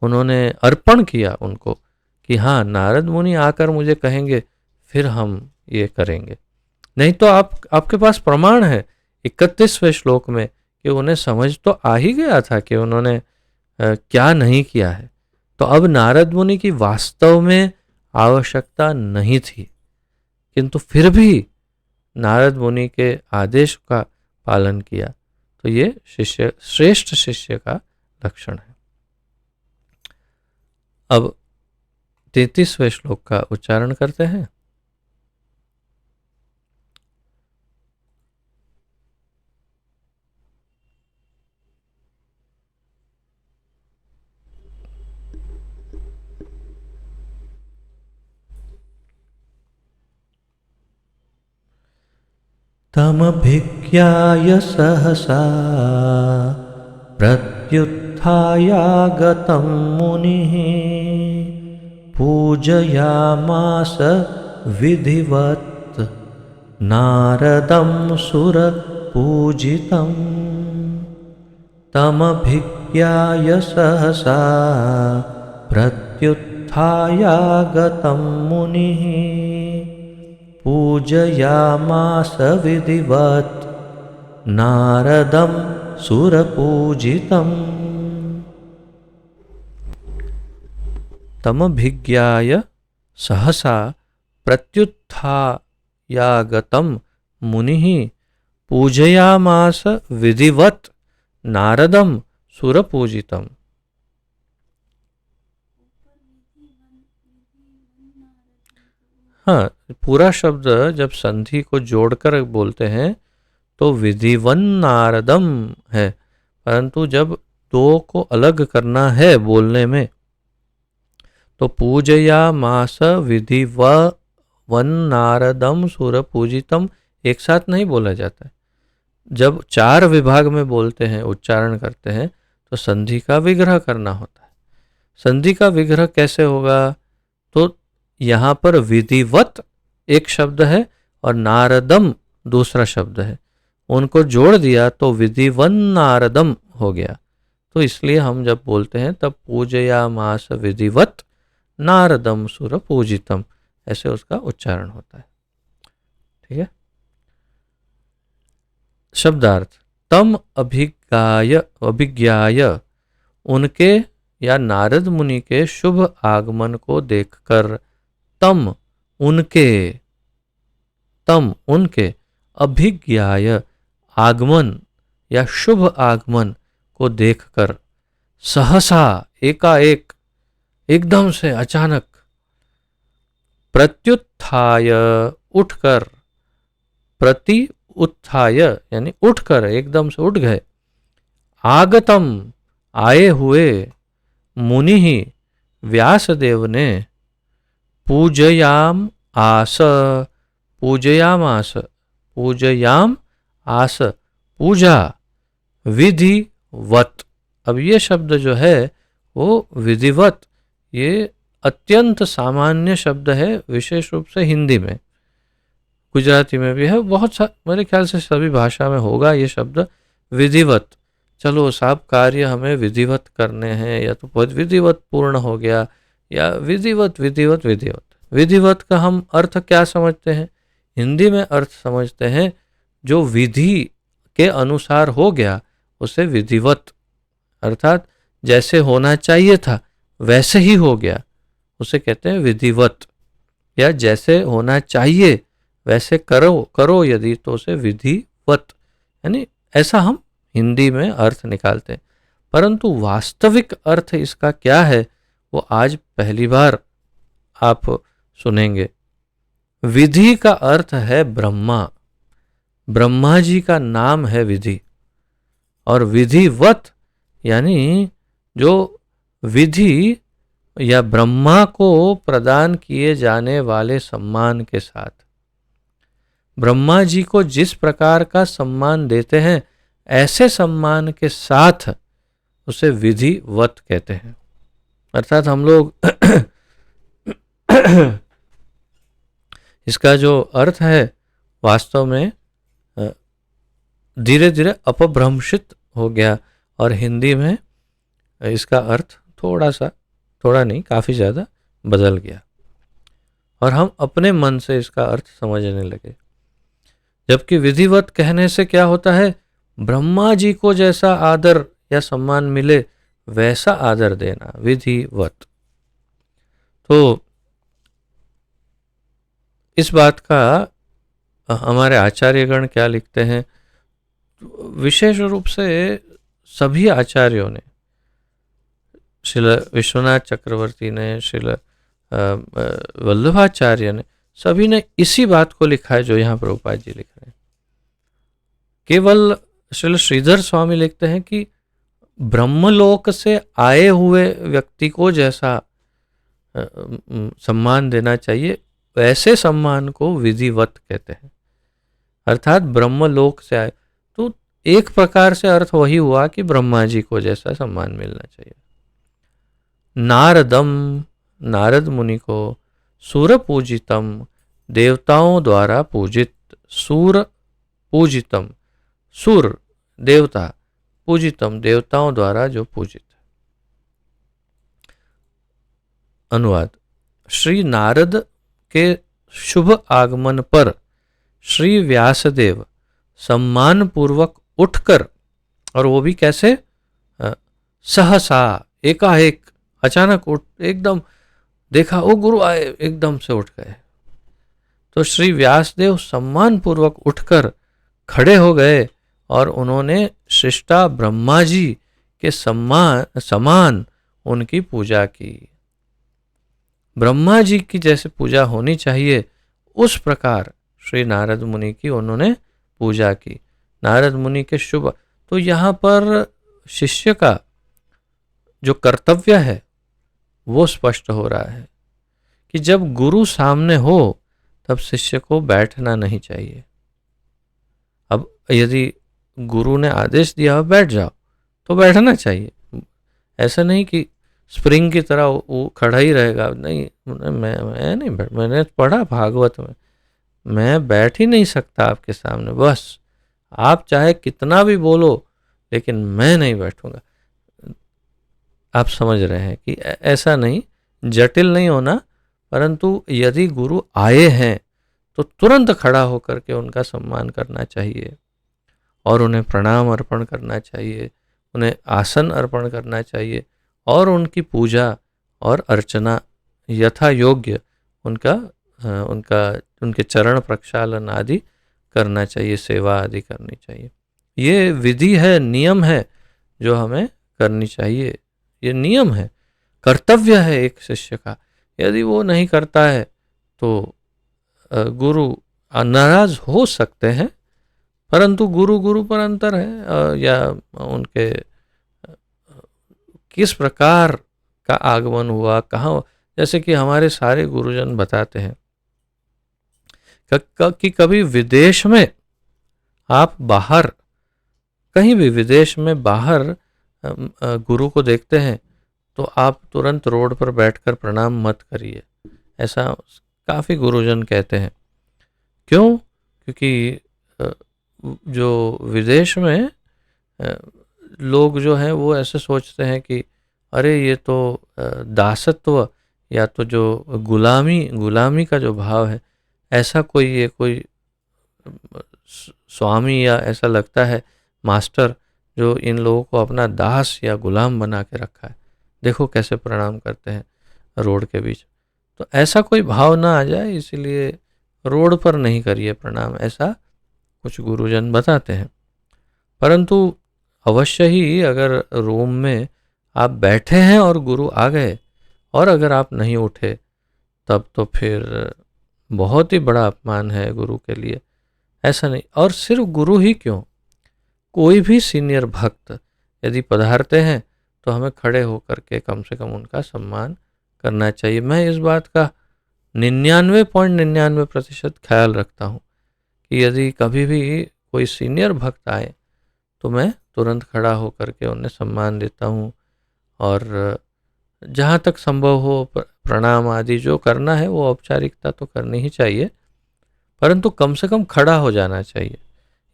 उन्होंने अर्पण किया उनको कि हाँ, नारद मुनि आकर मुझे कहेंगे फिर हम ये करेंगे। नहीं तो आपके पास प्रमाण है 31वें श्लोक में कि उन्हें समझ तो आ ही गया था कि उन्होंने क्या नहीं किया है। तो अब नारद मुनि की वास्तव में आवश्यकता नहीं थी, किंतु फिर भी नारद मुनि के आदेश का पालन किया। तो ये शिष्य, श्रेष्ठ शिष्य का लक्षण है। अब 33वें श्लोक का उच्चारण करते हैं। तमभिज्ञाय सहसा प्रत्युत्थायागतं मुनिः पूजयामास विधिवत् नारदं सुरपूजितम्। तमभिज्ञाय सहसा प्रत्युत्थायागतं मुनिः पूजयामास विधिवत् नारदं सुरपूजितम्। तमभिज्ञाय सहसा प्रत्युत्थायागतं मुनिः पूजयामास विधिवत् नारदं सुरपूजितम्। हाँ, पूरा शब्द जब संधि को जोड़कर बोलते हैं तो विधिवन नारदम है, परंतु जब दो को अलग करना है बोलने में तो पूजया मास विधिवन नारदम सुर पूजितम एक साथ नहीं बोला जाता है। जब चार विभाग में बोलते हैं, उच्चारण करते हैं, तो संधि का विग्रह करना होता है। संधि का विग्रह कैसे होगा? तो यहाँ पर विधिवत एक शब्द है और नारदम दूसरा शब्द है, उनको जोड़ दिया तो विधिवन नारदम हो गया। तो इसलिए हम जब बोलते हैं तब पूजयामास विधिवत नारदम सुर पूजितम, ऐसे उसका उच्चारण होता है। ठीक है। शब्दार्थ: तम अभिज्ञाय उनके या नारद मुनि के शुभ आगमन को देखकर, तम उनके अभिज्ञाय आगमन या शुभ आगमन को देखकर, सहसा एकाएक, एकदम से, अचानक, प्रत्युत्थाय उठकर, प्रति उत्थाय यानी उठकर, एकदम से उठ गए, आगतम आए हुए, मुनि ही व्यासदेव ने, पूजयाम आस पूजा, विधिवत। अब ये शब्द जो है वो विधिवत, ये अत्यंत सामान्य शब्द है, विशेष रूप से हिंदी में, गुजराती में भी है, बहुत मेरे ख्याल से सभी भाषा में होगा ये शब्द विधिवत। चलो साहब, कार्य हमें विधिवत करने हैं, या तो विधिवत पूर्ण हो गया, या विधिवत विधिवत विधिवत। विधिवत का हम अर्थ क्या समझते हैं? हिंदी में अर्थ समझते हैं जो विधि के अनुसार हो गया उसे विधिवत, अर्थात जैसे होना चाहिए था वैसे ही हो गया, उसे कहते हैं विधिवत। या जैसे होना चाहिए वैसे करो यदि, तो उसे विधिवत, यानी ऐसा हम हिंदी में अर्थ निकालते हैं। परंतु वास्तविक अर्थ इसका क्या है वो आज पहली बार आप सुनेंगे। विधि का अर्थ है ब्रह्मा, ब्रह्मा जी का नाम है विधि, और विधिवत यानी जो विधि या ब्रह्मा को प्रदान किए जाने वाले सम्मान के साथ, ब्रह्मा जी को जिस प्रकार का सम्मान देते हैं ऐसे सम्मान के साथ उसे विधिवत कहते हैं। अर्थात हम लोग इसका जो अर्थ है वास्तव में धीरे धीरे अपभ्रंशित हो गया, और हिंदी में इसका अर्थ थोड़ा नहीं काफ़ी ज़्यादा बदल गया, और हम अपने मन से इसका अर्थ समझने लगे। जबकि विधिवत कहने से क्या होता है? ब्रह्मा जी को जैसा आदर या सम्मान मिले वैसा आदर देना, विधिवत। तो इस बात का हमारे आचार्यगण क्या लिखते हैं? विशेष रूप से सभी आचार्यों ने, श्रील विश्वनाथ चक्रवर्ती ने, श्रील वल्लभाचार्य ने, सभी ने इसी बात को लिखा है जो यहाँ प्रभुपाद जी लिख रहे हैं। केवल श्रील श्रीधर स्वामी लिखते हैं कि ब्रह्मलोक से आए हुए व्यक्ति को जैसा सम्मान देना चाहिए, वैसे सम्मान को विधिवत कहते हैं। अर्थात ब्रह्मलोक से आए तो एक प्रकार से अर्थ वही हुआ कि ब्रह्मा जी को जैसा सम्मान मिलना चाहिए। नारदम, नारद मुनि को सूर पूजितम, देवताओं द्वारा पूजित, सूर पूजितम, सूर देवता, पूजितम देवताओं द्वारा जो पूजित। अनुवाद। श्री नारद के शुभ आगमन पर श्री व्यासदेव सम्मान पूर्वक उठकर, और वो भी कैसे, सहसा, एकाएक, अचानक उठ, एकदम देखा ओ गुरु आए, एकदम से उठ गए। तो श्री व्यासदेव सम्मान पूर्वक उठकर खड़े हो गए और उन्होंने श्रेष्ठा ब्रह्मा जी के समान उनकी पूजा की। ब्रह्मा जी की जैसे पूजा होनी चाहिए उस प्रकार श्री नारद मुनि की उन्होंने पूजा की। नारद मुनि के शुभ, तो यहाँ पर शिष्य का जो कर्तव्य है वो स्पष्ट हो रहा है कि जब गुरु सामने हो तब शिष्य को बैठना नहीं चाहिए। अब यदि गुरु ने आदेश दिया हो बैठ जाओ तो बैठना चाहिए, ऐसा नहीं कि स्प्रिंग की तरह वो खड़ा ही रहेगा। नहीं, मैं नहीं बैठ, मैंने पढ़ा भागवत में, मैं बैठ ही नहीं सकता आपके सामने, बस आप चाहे कितना भी बोलो लेकिन मैं नहीं बैठूंगा। आप समझ रहे हैं कि ऐसा नहीं, जटिल नहीं होना, परंतु यदि गुरु आए हैं तो तुरंत खड़ा होकर के उनका सम्मान करना चाहिए और उन्हें प्रणाम अर्पण करना चाहिए, उन्हें आसन अर्पण करना चाहिए और उनकी पूजा और अर्चना यथा योग्य उनके चरण प्रक्षालन आदि करना चाहिए, सेवा आदि करनी चाहिए। ये विधि है, नियम है जो हमें करनी चाहिए, ये नियम है, कर्तव्य है एक शिष्य का। यदि वो नहीं करता है तो गुरु नाराज हो सकते हैं, परंतु गुरु गुरु पर अंतर है, या उनके किस प्रकार का आगमन हुआ, कहाँ, जैसे कि हमारे सारे गुरुजन बताते हैं कि कभी विदेश में आप बाहर, कहीं भी विदेश में बाहर गुरु को देखते हैं तो आप तुरंत रोड पर बैठकर प्रणाम मत करिए, ऐसा काफ़ी गुरुजन कहते हैं। क्यों? क्योंकि जो विदेश में लोग जो हैं वो ऐसे सोचते हैं कि अरे ये तो दासत्व या तो जो गुलामी का जो भाव है, ऐसा कोई स्वामी या ऐसा लगता है मास्टर जो इन लोगों को अपना दास या गुलाम बना के रखा है। देखो कैसे प्रणाम करते हैं रोड के बीच। तो ऐसा कोई भाव ना आ जाए, इसलिए रोड पर नहीं करिए प्रणाम, ऐसा कुछ गुरुजन बताते हैं। परंतु अवश्य ही अगर रूम में आप बैठे हैं और गुरु आ गए और अगर आप नहीं उठे तब तो फिर बहुत ही बड़ा अपमान है गुरु के लिए। ऐसा नहीं, और सिर्फ गुरु ही क्यों, कोई भी सीनियर भक्त यदि पधारते हैं तो हमें खड़े होकर के कम से कम उनका सम्मान करना चाहिए। मैं इस बात का 99.99% ख्याल रखता हूँ कि यदि कभी भी कोई सीनियर भक्त आए तो मैं तुरंत खड़ा होकर के उन्हें सम्मान देता हूँ, और जहाँ तक संभव हो प्रणाम आदि जो करना है वो औपचारिकता तो करनी ही चाहिए, परंतु कम से कम खड़ा हो जाना चाहिए।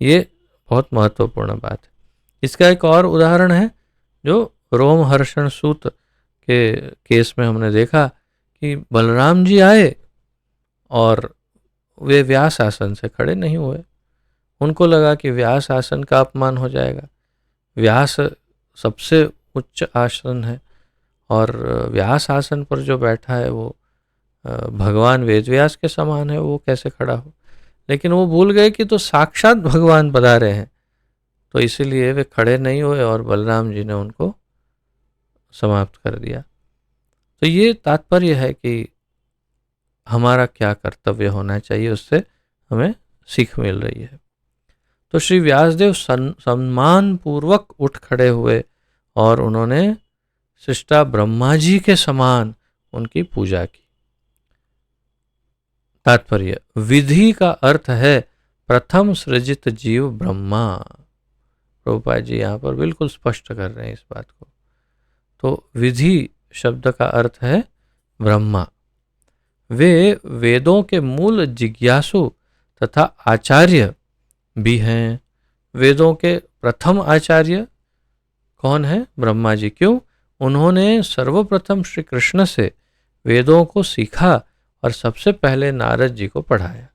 ये बहुत महत्वपूर्ण बात है। इसका एक और उदाहरण है जो रोमहर्षण सूत के केस में हमने देखा कि बलराम जी आए और वे व्यास आसन से खड़े नहीं हुए। उनको लगा कि व्यास आसन का अपमान हो जाएगा, व्यास सबसे उच्च आसन है और व्यास आसन पर जो बैठा है वो भगवान वेदव्यास के समान है, वो कैसे खड़ा हो। लेकिन वो भूल गए कि तो साक्षात भगवान पधारे हैं, तो इसीलिए वे खड़े नहीं हुए और बलराम जी ने उनको समाप्त कर दिया। तो ये तात्पर्य है कि हमारा क्या कर्तव्य होना चाहिए, उससे हमें सीख मिल रही है। तो श्री व्यासदेव सम्मान पूर्वक उठ खड़े हुए और उन्होंने सृष्टा ब्रह्मा जी के समान उनकी पूजा की। तात्पर्य, विधि का अर्थ है प्रथम सृजित जीव ब्रह्मा। प्रभुपाद जी यहाँ पर बिल्कुल स्पष्ट कर रहे हैं इस बात को। तो विधि शब्द का अर्थ है ब्रह्मा। वे वेदों के मूल जिज्ञासु तथा आचार्य भी हैं। वेदों के प्रथम आचार्य कौन है? ब्रह्मा जी। क्यों? उन्होंने सर्वप्रथम श्री कृष्ण से वेदों को सीखा और सबसे पहले नारद जी को पढ़ाया।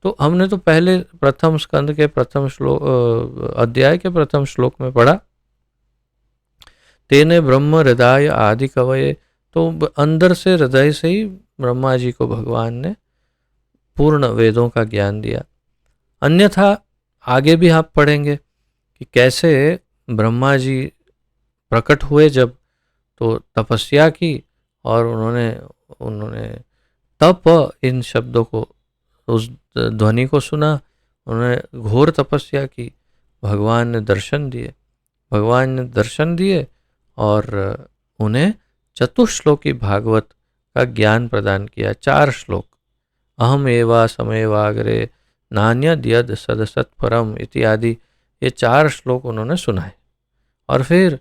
तो हमने तो पहले प्रथम स्कंद के प्रथम श्लोक अध्याय के प्रथम श्लोक में पढ़ा, तेने ब्रह्म हृदय आदि कवये। तो अंदर से, हृदय से ही ब्रह्मा जी को भगवान ने पूर्ण वेदों का ज्ञान दिया। अन्यथा आगे भी आप पढ़ेंगे कि कैसे ब्रह्मा जी प्रकट हुए जब, तो तपस्या की और उन्होंने तप, इन शब्दों को, उस ध्वनि को सुना, उन्होंने घोर तपस्या की, भगवान ने दर्शन दिए और उन्हें चतुश्लोकी भागवत का ज्ञान प्रदान किया। 4 श्लोक, अहम एवा समेवाग्रे नान्यद यद सदसत परम इत्यादि, ये 4 श्लोक उन्होंने सुनाए। और फिर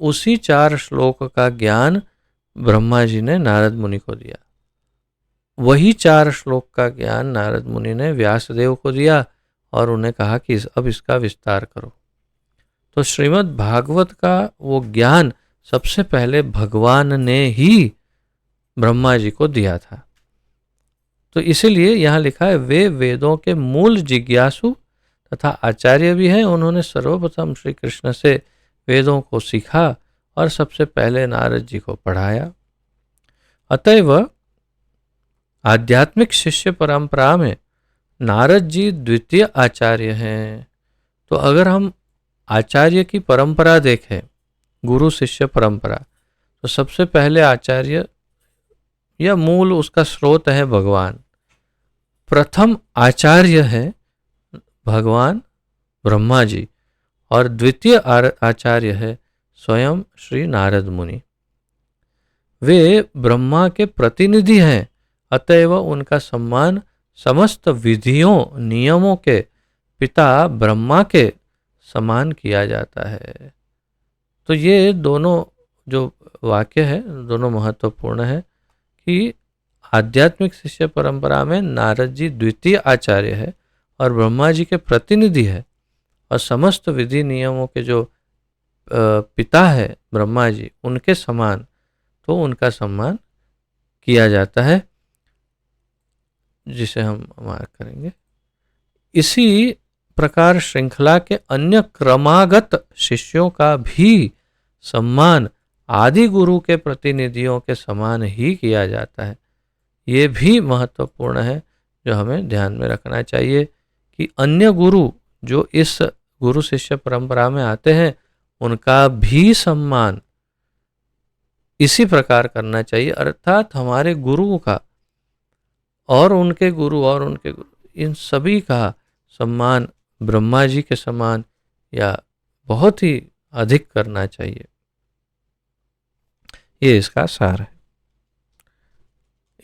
उसी 4 श्लोक का ज्ञान ब्रह्मा जी ने नारद मुनि को दिया। वही 4 श्लोक का ज्ञान नारद मुनि ने व्यासदेव को दिया और उन्हें कहा कि अब इसका विस्तार करो। तो श्रीमद् भागवत का वो ज्ञान सबसे पहले भगवान ने ही ब्रह्मा जी को दिया था। तो इसीलिए यहाँ लिखा है, वे वेदों के मूल जिज्ञासु तथा आचार्य भी हैं। उन्होंने सर्वप्रथम श्री कृष्ण से वेदों को सीखा और सबसे पहले नारद जी को पढ़ाया। अतएव आध्यात्मिक शिष्य परंपरा में नारद जी द्वितीय आचार्य हैं। तो अगर हम आचार्य की परंपरा देखें, गुरु शिष्य परंपरा, तो सबसे पहले आचार्य या मूल उसका स्रोत है भगवान। प्रथम आचार्य है भगवान ब्रह्मा जी और द्वितीय आचार्य है स्वयं श्री नारद मुनि। वे ब्रह्मा के प्रतिनिधि हैं, अतएव उनका सम्मान समस्त विधियों नियमों के पिता ब्रह्मा के समान किया जाता है। तो ये दोनों जो वाक्य है दोनों महत्वपूर्ण है कि आध्यात्मिक शिष्य परंपरा में नारद जी द्वितीय आचार्य है और ब्रह्मा जी के प्रतिनिधि है, और समस्त विधि नियमों के जो पिता है ब्रह्मा जी, उनके समान तो उनका सम्मान किया जाता है, जिसे हम मार्क करेंगे। इसी प्रकार श्रृंखला के अन्य क्रमागत शिष्यों का भी सम्मान आदि गुरु के प्रतिनिधियों के समान ही किया जाता है। ये भी महत्वपूर्ण है जो हमें ध्यान में रखना चाहिए कि अन्य गुरु जो इस गुरु शिष्य परंपरा में आते हैं, उनका भी सम्मान इसी प्रकार करना चाहिए। अर्थात हमारे गुरु का और उनके गुरु इन सभी का सम्मान ब्रह्मा जी के समान या बहुत ही अधिक करना चाहिए। ये इसका सार है।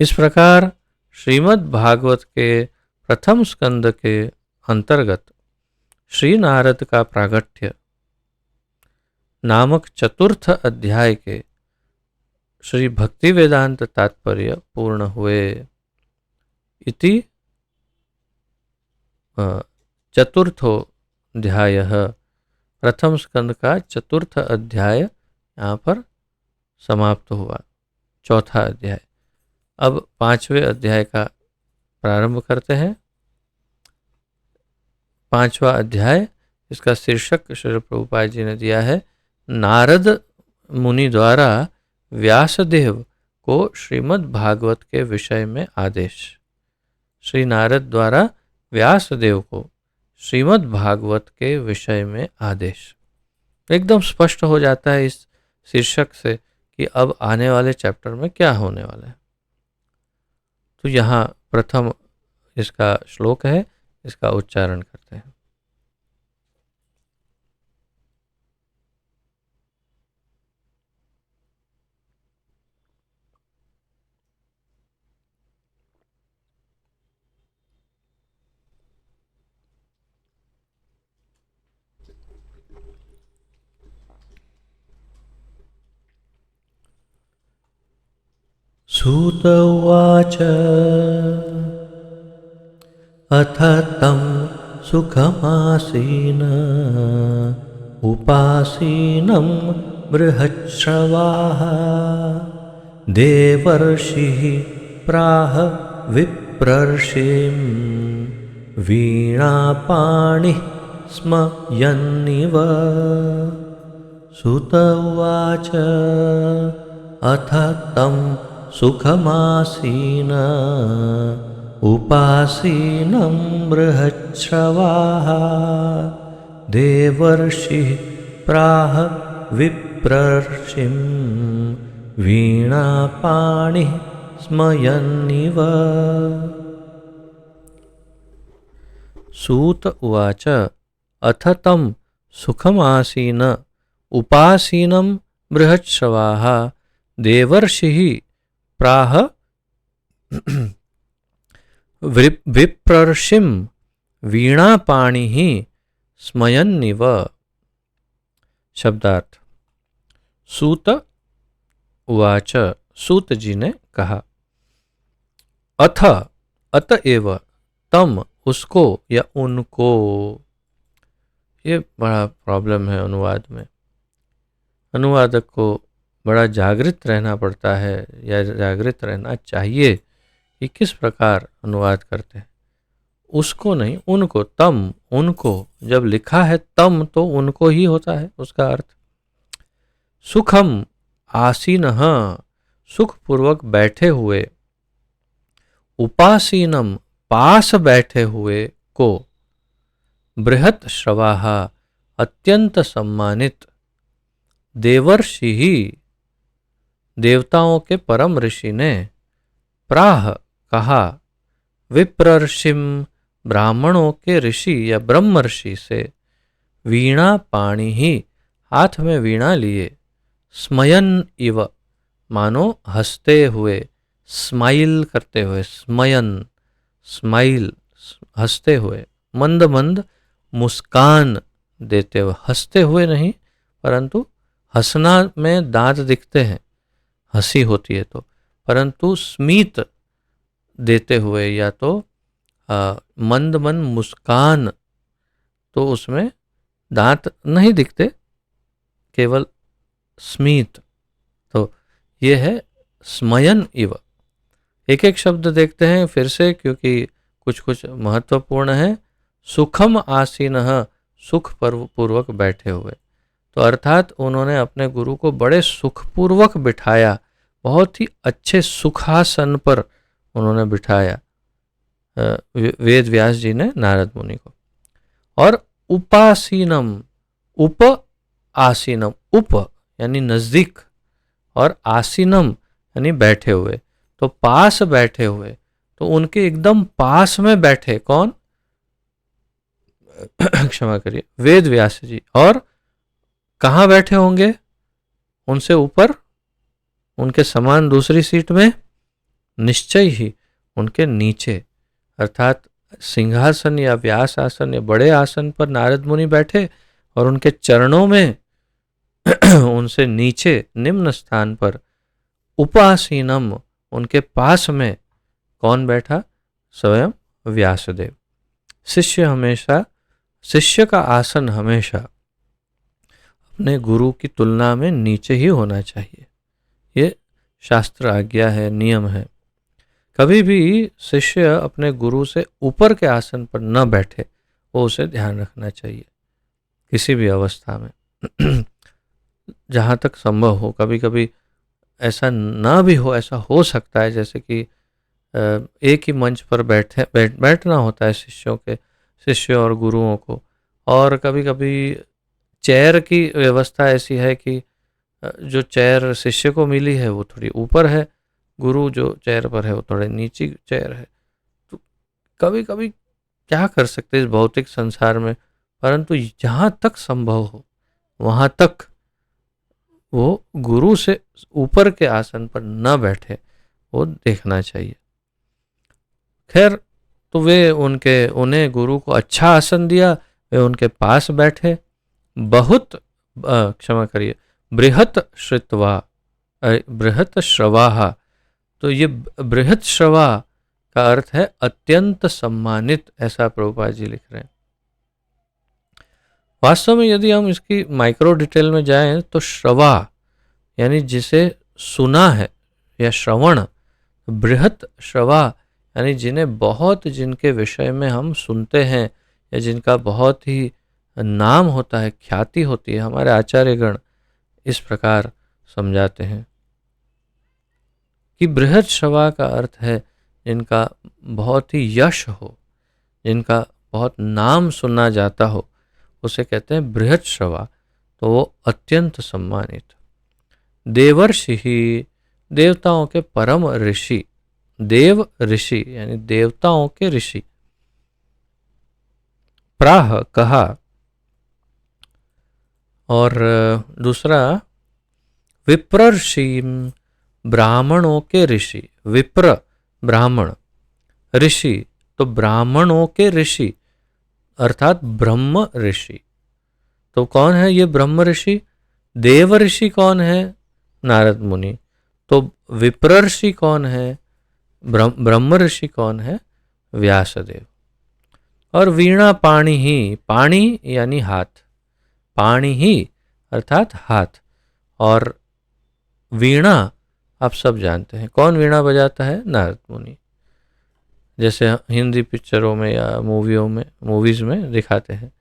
इस प्रकार श्रीमद् भागवत के प्रथम स्कंद के अंतर्गत श्री नारद का प्रागट्य नामक चतुर्थ अध्याय के श्री भक्ति वेदांत तात्पर्य पूर्ण हुए। इति चतुर्थो अध्यायः, प्रथम स्कंद का चतुर्थ अध्याय यहाँ पर समाप्त हुआ, चौथा अध्याय। अब 5वें अध्याय का प्रारंभ करते हैं। 5वां अध्याय, इसका शीर्षक श्री प्रभुपाद जी ने दिया है, नारद मुनि द्वारा व्यासदेव को श्रीमद् भागवत के विषय में आदेश। श्री नारद द्वारा व्यासदेव को श्रीमद् भागवत के विषय में आदेश। एकदम स्पष्ट हो जाता है इस शीर्षक से कि अब आने वाले चैप्टर में क्या होने वाला है। तो यहाँ प्रथम इसका श्लोक है, इसका उच्चारण करते हैं। सूत उवाच अथ तं सुखमासीन उपासीनं बृहच्छ्रवाः देवर्षिः प्राह विप्रर्षिं वीणापाणिः स्म यन्निव। सुत उवाच अथ तं सुखमासीन उपासीनं बृहच्छ्रवाः देवर्षिः प्राह विप्रर्षिं वीणापाणिः स्मयन्निव। सूत उवाच अथ तं सुखमासीन उपासीनं बृहच्छ्रवाः देवर्षिः प्राह विप्रर्षिं वीणापाणिः स्मयन्निव। शब्दार्थ। सूत उवाच, सूत जी ने कहा, अथ अतएव, तम उसको या उनको। ये बड़ा प्रॉब्लम है अनुवाद में। अनुवादक को बड़ा जागृत रहना पड़ता है या जागृत रहना चाहिए कि किस प्रकार अनुवाद करते हैं। उसको नहीं, उनको, तम उनको। जब लिखा है तम तो उनको ही होता है उसका अर्थ। सुखम आसीनः, सुखपूर्वक बैठे हुए। उपासीनम, पास बैठे हुए को। बृहत श्रवाः, अत्यंत सम्मानित। देवर्षि ही, देवताओं के परम ऋषि ने। प्राह, कहा। विप्रर्षिम, ब्राह्मणों के ऋषि या ब्रह्म ऋषि से। वीणा पाणि ही, हाथ में वीणा लिए। स्मयन इव, मानो हंसते हुए, स्माइल करते हुए। स्मयन, स्माइल, हंसते हुए। मंद मंद मुस्कान देते हुए, हंसते हुए नहीं, परंतु हंसना में दांत दिखते हैं, हंसी होती है तो, परंतु स्मित देते हुए या तो मंद मंद मुस्कान, तो उसमें दांत नहीं दिखते, केवल स्मित। तो ये है स्मयन इव। एक एक शब्द देखते हैं फिर से, क्योंकि कुछ कुछ महत्वपूर्ण है। सुखम आसीनः, सुख पूर्वक बैठे हुए। तो अर्थात उन्होंने अपने गुरु को बड़े सुखपूर्वक बिठाया, बहुत ही अच्छे सुखासन पर उन्होंने बिठाया वेद व्यास जी ने नारद मुनि को। और उपासीनम, उप आसीनम, उप यानी नजदीक, और आसीनम यानी बैठे हुए। तो पास बैठे हुए, तो उनके एकदम पास में बैठे कौन? क्षमा करिए, वेद व्यास जी। और कहाँ बैठे होंगे? उनसे ऊपर, उनके समान दूसरी सीट में? निश्चय ही उनके नीचे, अर्थात सिंहासन या व्यास आसन या बड़े आसन पर नारद मुनि बैठे, और उनके चरणों में उनसे नीचे निम्न स्थान पर उपासीनम, उनके पास में कौन बैठा? स्वयं व्यासदेव। शिष्य का आसन हमेशा अपने गुरु की तुलना में नीचे ही होना चाहिए। ये शास्त्र आज्ञा है, नियम है। कभी भी शिष्य अपने गुरु से ऊपर के आसन पर न बैठे, वो उसे ध्यान रखना चाहिए किसी भी अवस्था में। जहाँ तक संभव हो, कभी कभी ऐसा ना भी हो, ऐसा हो सकता है, जैसे कि एक ही मंच पर बैठना होता है शिष्यों के, शिष्य और गुरुओं को। और कभी कभी चेयर की व्यवस्था ऐसी है कि जो चेयर शिष्य को मिली है वो थोड़ी ऊपर है, गुरु जो चेयर पर है वो थोड़े नीचे चेयर है। तो कभी कभी क्या कर सकते हैं इस भौतिक संसार में, परंतु जहाँ तक संभव हो वहाँ तक वो गुरु से ऊपर के आसन पर न बैठे, वो देखना चाहिए। खैर, तो वे उन्हें गुरु को अच्छा आसन दिया, वे उनके पास बैठे। बहुत क्षमा करिए, बृहत श्रुत्वा, बृहत श्रवाहा। तो ये बृहत श्रवा का अर्थ है अत्यंत सम्मानित, ऐसा प्रभुपाद जी लिख रहे हैं। वास्तव में यदि हम इसकी माइक्रो डिटेल में जाएं तो श्रवा यानी जिसे सुना है या श्रवण, बृहत श्रवा यानी जिनके विषय में हम सुनते हैं या जिनका बहुत ही नाम होता है, ख्याति होती है। हमारे आचार्यगण इस प्रकार समझाते हैं कि बृहत श्रवा का अर्थ है जिनका बहुत ही यश हो, जिनका बहुत नाम सुना जाता हो, उसे कहते हैं बृहत श्रवा। तो वो अत्यंत सम्मानित। देवर्षि ही, देवताओं के परम ऋषि, देव ऋषि यानी देवताओं के ऋषि। प्राह कहा, और दूसरा विप्रर्षि, ब्राह्मणों के ऋषि। विप्र ब्राह्मण, ऋषि तो ब्राह्मणों के ऋषि अर्थात ब्रह्म ऋषि। तो कौन है ये ब्रह्म ऋषि? देव ऋषि कौन है? नारद मुनि। तो विप्रर्षि कौन है? ब्रह्म ऋषि कौन है? व्यासदेव। और वीणा पाणी ही, पाणी यानी हाथ, पाणी ही अर्थात हाथ। और वीणा आप सब जानते हैं, कौन वीणा बजाता है? नारद मुनि। जैसे हिंदी पिक्चरों में या मूवीज में दिखाते हैं,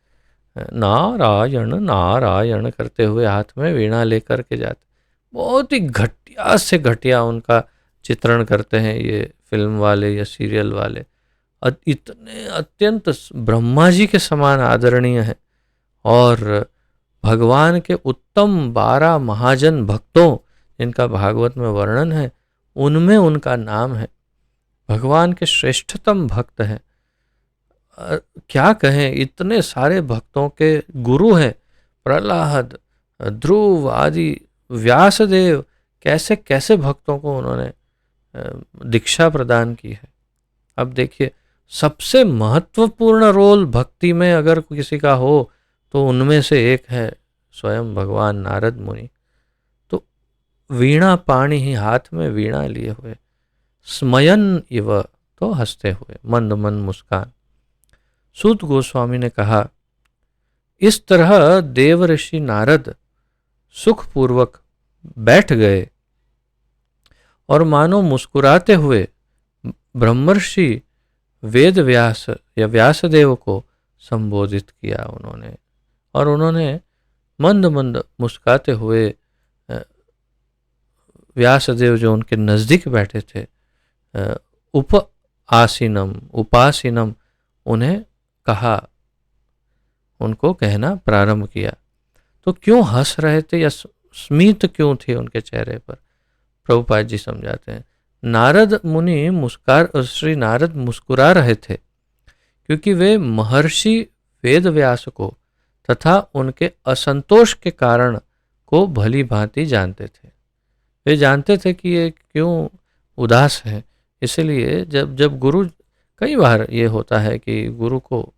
नारायण नारायण करते हुए हाथ में वीणा लेकर के जाते। बहुत ही घटिया से घटिया उनका चित्रण करते हैं ये फिल्म वाले या सीरियल वाले। इतने अत्यंत ब्रह्मा जी के समान आदरणीय है। और भगवान के उत्तम 12 महाजन भक्तों जिनका भागवत में वर्णन है, उनमें उनका नाम है। भगवान के श्रेष्ठतम भक्त हैं। क्या कहें, इतने सारे भक्तों के गुरु हैं। प्रहलाद, ध्रुव आदि, व्यासदेव, कैसे कैसे भक्तों को उन्होंने दीक्षा प्रदान की है। अब देखिए, सबसे महत्वपूर्ण रोल भक्ति में अगर किसी का हो तो उनमें से एक है स्वयं भगवान नारद मुनि। तो वीणा पाणी ही, हाथ में वीणा लिए हुए, स्मयन इव तो हंसते हुए, मंद मंद मुस्कान। सूत गोस्वामी ने कहा, इस तरह देव ऋषि नारद सुखपूर्वक बैठ गए और मानो मुस्कुराते हुए ब्रह्मर्षि वेद व्यास या व्यासदेव को संबोधित किया उन्होंने। और उन्होंने मंद मंद मुस्काते हुए व्यासदेव जो उनके नज़दीक बैठे थे, उपासीनम उन्हें कहा, उनको कहना प्रारंभ किया। तो क्यों हंस रहे थे या स्मित क्यों थे उनके चेहरे पर? प्रभुपाद जी समझाते हैं, नारद मुनि श्री नारद मुस्कुरा रहे थे क्योंकि वे महर्षि वेद व्यास को तथा उनके असंतोष के कारण को भली भांति जानते थे। वे जानते थे कि ये क्यों उदास है। इसलिए जब गुरु, कई बार ये होता है कि गुरु को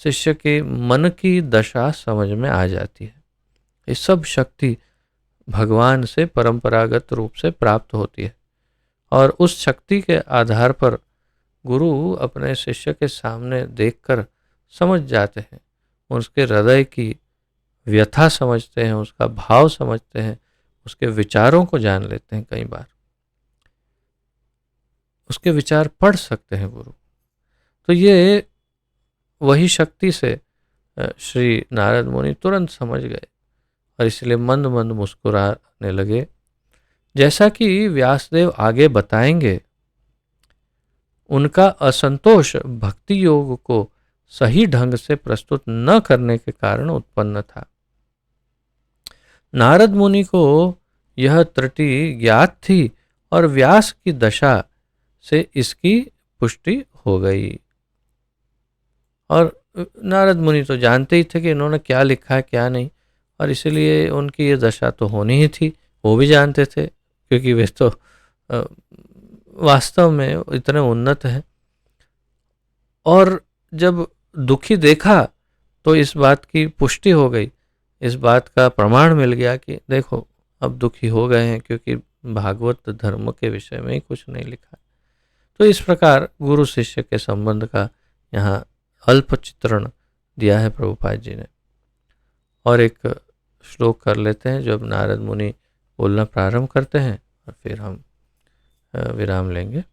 शिष्य के मन की दशा समझ में आ जाती है। ये सब शक्ति भगवान से परंपरागत रूप से प्राप्त होती है और उस शक्ति के आधार पर गुरु अपने शिष्य के सामने देखकर समझ जाते हैं, उसके हृदय की व्यथा समझते हैं, उसका भाव समझते हैं, उसके विचारों को जान लेते हैं। कई बार उसके विचार पढ़ सकते हैं गुरु। तो ये वही शक्ति से श्री नारद मुनि तुरंत समझ गए और इसलिए मंद मंद मुस्कुराने लगे। जैसा कि व्यासदेव आगे बताएंगे, उनका असंतोष भक्ति योग को सही ढंग से प्रस्तुत न करने के कारण उत्पन्न था। नारद मुनि को यह त्रुटि ज्ञात थी और व्यास की दशा से इसकी पुष्टि हो गई। और नारद मुनि तो जानते ही थे कि इन्होंने क्या लिखा है क्या नहीं, और इसलिए उनकी ये दशा तो होनी ही थी। वो भी जानते थे क्योंकि वे तो वास्तव में इतने उन्नत हैं। और जब दुखी देखा तो इस बात की पुष्टि हो गई, इस बात का प्रमाण मिल गया कि देखो अब दुखी हो गए हैं क्योंकि भागवत धर्म के विषय में ही कुछ नहीं लिखा। तो इस प्रकार गुरु शिष्य के संबंध का यहाँ अल्प चित्रण दिया है प्रभुपाद जी ने। और एक श्लोक कर लेते हैं जब नारद मुनि बोलना प्रारंभ करते हैं और फिर हम विराम लेंगे।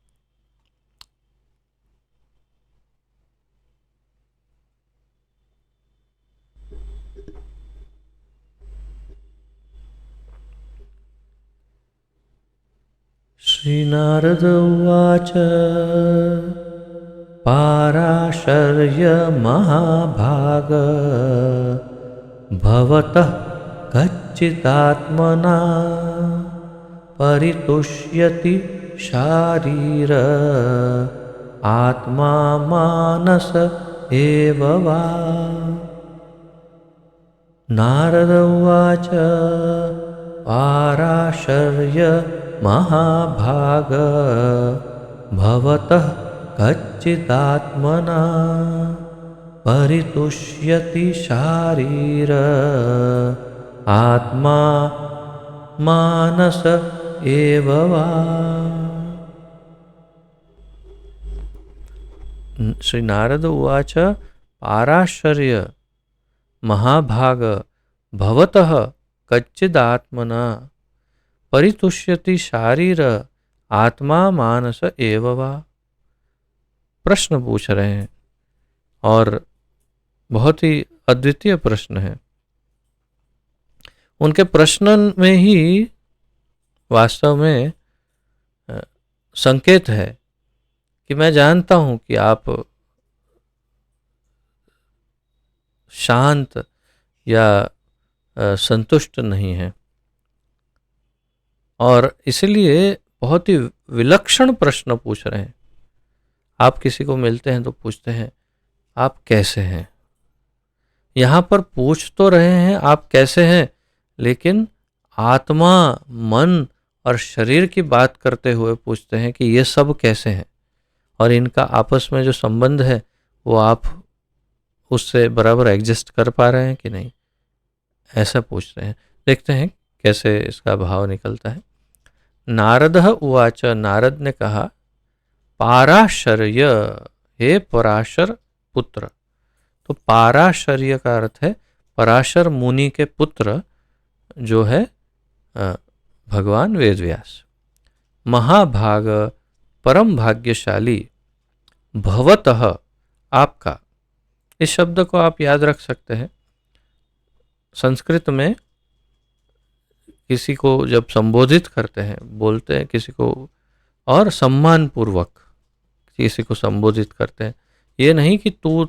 श्री नारद उवाच पाराशर्य महाभाग भवतः कच्चिदात्मना परितुष्यति शारीर आत्मा मानस एव वा। नारद उवाच पाराशर्य महाभाग भवतः कच्चिदात्मना परितुष्यति शारीर आत्मा मानस एव वा। श्री नारद उवाच पाराशर्य महाभाग भवतः कच्चिदात्मना परितुष्यति शारीर आत्मा मानस एव वा। प्रश्न पूछ रहे हैं और बहुत ही अद्वितीय प्रश्न है। उनके प्रश्न में ही वास्तव में संकेत है कि मैं जानता हूं कि आप शांत या संतुष्ट नहीं हैं, और इसलिए बहुत ही विलक्षण प्रश्न पूछ रहे हैं। आप किसी को मिलते हैं तो पूछते हैं आप कैसे हैं। यहाँ पर पूछ तो रहे हैं आप कैसे हैं, लेकिन आत्मा, मन और शरीर की बात करते हुए पूछते हैं कि ये सब कैसे हैं, और इनका आपस में जो संबंध है वो आप उससे बराबर एडजस्ट कर पा रहे हैं कि नहीं, ऐसा पूछ रहे हैं। देखते हैं कैसे इसका भाव निकलता है। नारदः उवाच, नारद ने कहा पाराशर्य, हे पराशर पुत्र। तो पाराशर्य का अर्थ है पराशर मुनि के पुत्र जो है भगवान वेदव्यास। महाभाग परम भाग्यशाली, भवतः आपका। इस शब्द को आप याद रख सकते हैं। संस्कृत में किसी को जब संबोधित करते हैं, बोलते हैं किसी को, और सम्मान पूर्वक किसी को संबोधित करते हैं। ये नहीं कि तू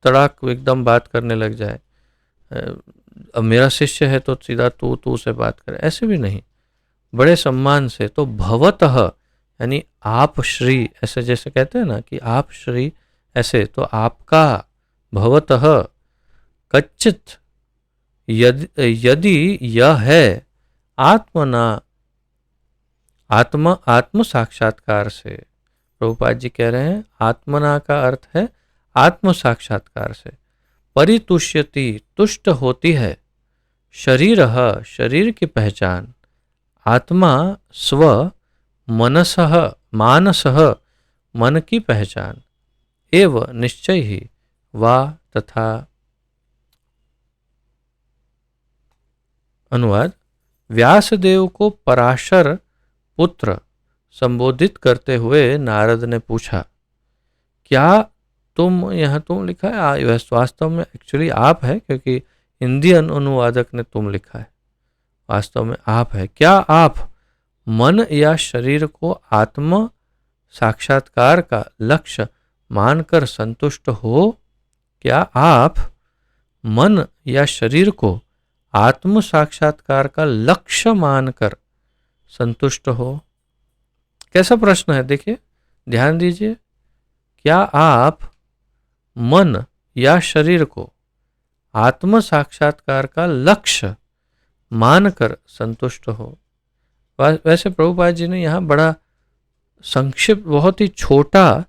तड़ाक एकदम बात करने लग जाए, अब मेरा शिष्य है तो सीधा तू से बात करे, ऐसे भी नहीं, बड़े सम्मान से। तो भवतः यानी आप श्री, ऐसे जैसे कहते हैं ना कि आप श्री, ऐसे तो आपका। भवतः कच्चित, यदि यह है, आत्मना आत्म साक्षात्कार से। प्रभुपाद जी कह रहे हैं आत्मना का अर्थ है आत्म साक्षात्कार से। परितुष्यति, तुष्ट होती है। शरीर, शरीर की पहचान। आत्मा स्व, मनसः मानसः, मन की पहचान। एव निश्चय ही, वा तथा। अनुवाद, व्यासदेव को पराशर पुत्र संबोधित करते हुए नारद ने पूछा, क्या तुम, यहाँ तुम लिखा है, वास्तव में एक्चुअली आप है, क्योंकि हिंदी अनुवादक ने तुम लिखा है, वास्तव में आप है। क्या आप मन या शरीर को आत्म साक्षात्कार का लक्ष्य मानकर संतुष्ट हो, क्या आप मन या शरीर को आत्म साक्षात्कार का लक्ष्य मानकर संतुष्ट हो? कैसा प्रश्न है, देखिए, ध्यान दीजिए। क्या आप मन या शरीर को आत्म साक्षात्कार का लक्ष्य मानकर संतुष्ट हो? वैसे प्रभुपाद जी ने यहाँ बड़ा संक्षिप्त, बहुत ही छोटा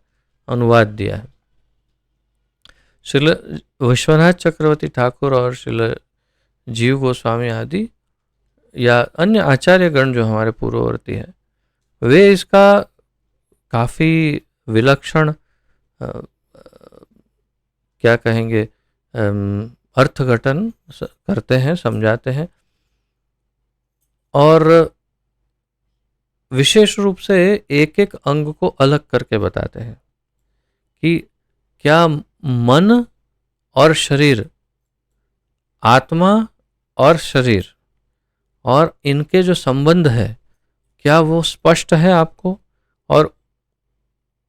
अनुवाद दिया है। श्रील विश्वनाथ चक्रवर्ती ठाकुर और श्रील जीव गोस्वामी आदि या अन्य आचार्यगण जो हमारे पूर्ववर्ती हैं, वे इसका काफ़ी विलक्षण क्या कहेंगे अर्थघटन करते हैं, समझाते हैं, और विशेष रूप से एक एक अंग को अलग करके बताते हैं कि क्या मन और शरीर, आत्मा और शरीर और इनके जो संबंध है, क्या वो स्पष्ट है आपको, और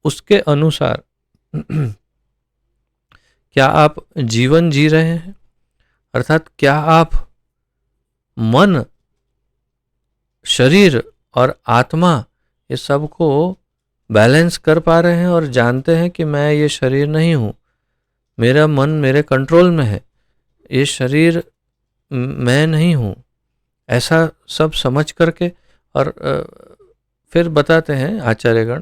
उसके अनुसार क्या आप जीवन जी रहे हैं? अर्थात क्या आप मन, शरीर और आत्मा ये सब को बैलेंस कर पा रहे हैं और जानते हैं कि मैं ये शरीर नहीं हूँ, मेरा मन मेरे कंट्रोल में है, ये शरीर मैं नहीं हूँ, ऐसा सब समझ करके। और फिर बताते हैं आचार्यगण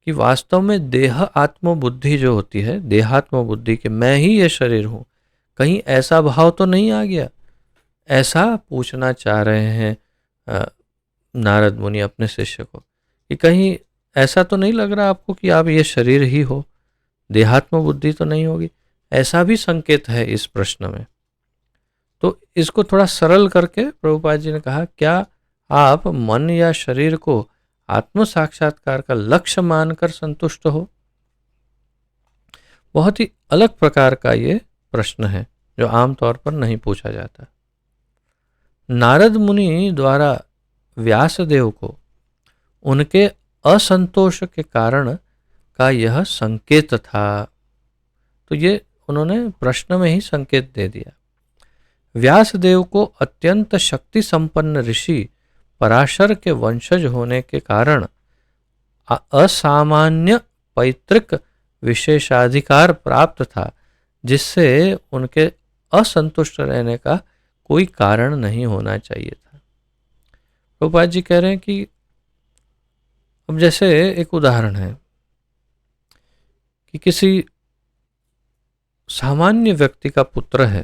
कि वास्तव में देह आत्म बुद्धि जो होती है, देहात्म बुद्धि कि मैं ही ये शरीर हूँ, कहीं ऐसा भाव तो नहीं आ गया? ऐसा पूछना चाह रहे हैं नारद मुनि अपने शिष्य को कि कहीं ऐसा तो नहीं लग रहा आपको कि आप ये शरीर ही हो, देहात्म बुद्धि तो नहीं होगी? ऐसा भी संकेत है इस प्रश्न में। तो इसको थोड़ा सरल करके प्रभुपाद जी ने कहा, क्या आप मन या शरीर को आत्म साक्षात्कार का लक्ष्य मानकर संतुष्ट हो? बहुत ही अलग प्रकार का ये प्रश्न है जो आमतौर पर नहीं पूछा जाता। नारद मुनि द्वारा व्यासदेव को उनके असंतोष के कारण का यह संकेत था। तो ये उन्होंने प्रश्न में ही संकेत दे दिया। व्यासदेव को अत्यंत शक्ति संपन्न ऋषि पराशर के वंशज होने के कारण असामान्य पैतृक विशेषाधिकार प्राप्त था, जिससे उनके असंतुष्ट रहने का कोई कारण नहीं होना चाहिए था। प्रभुपाद जी कह रहे हैं कि अब जैसे एक उदाहरण है कि किसी सामान्य व्यक्ति का पुत्र है,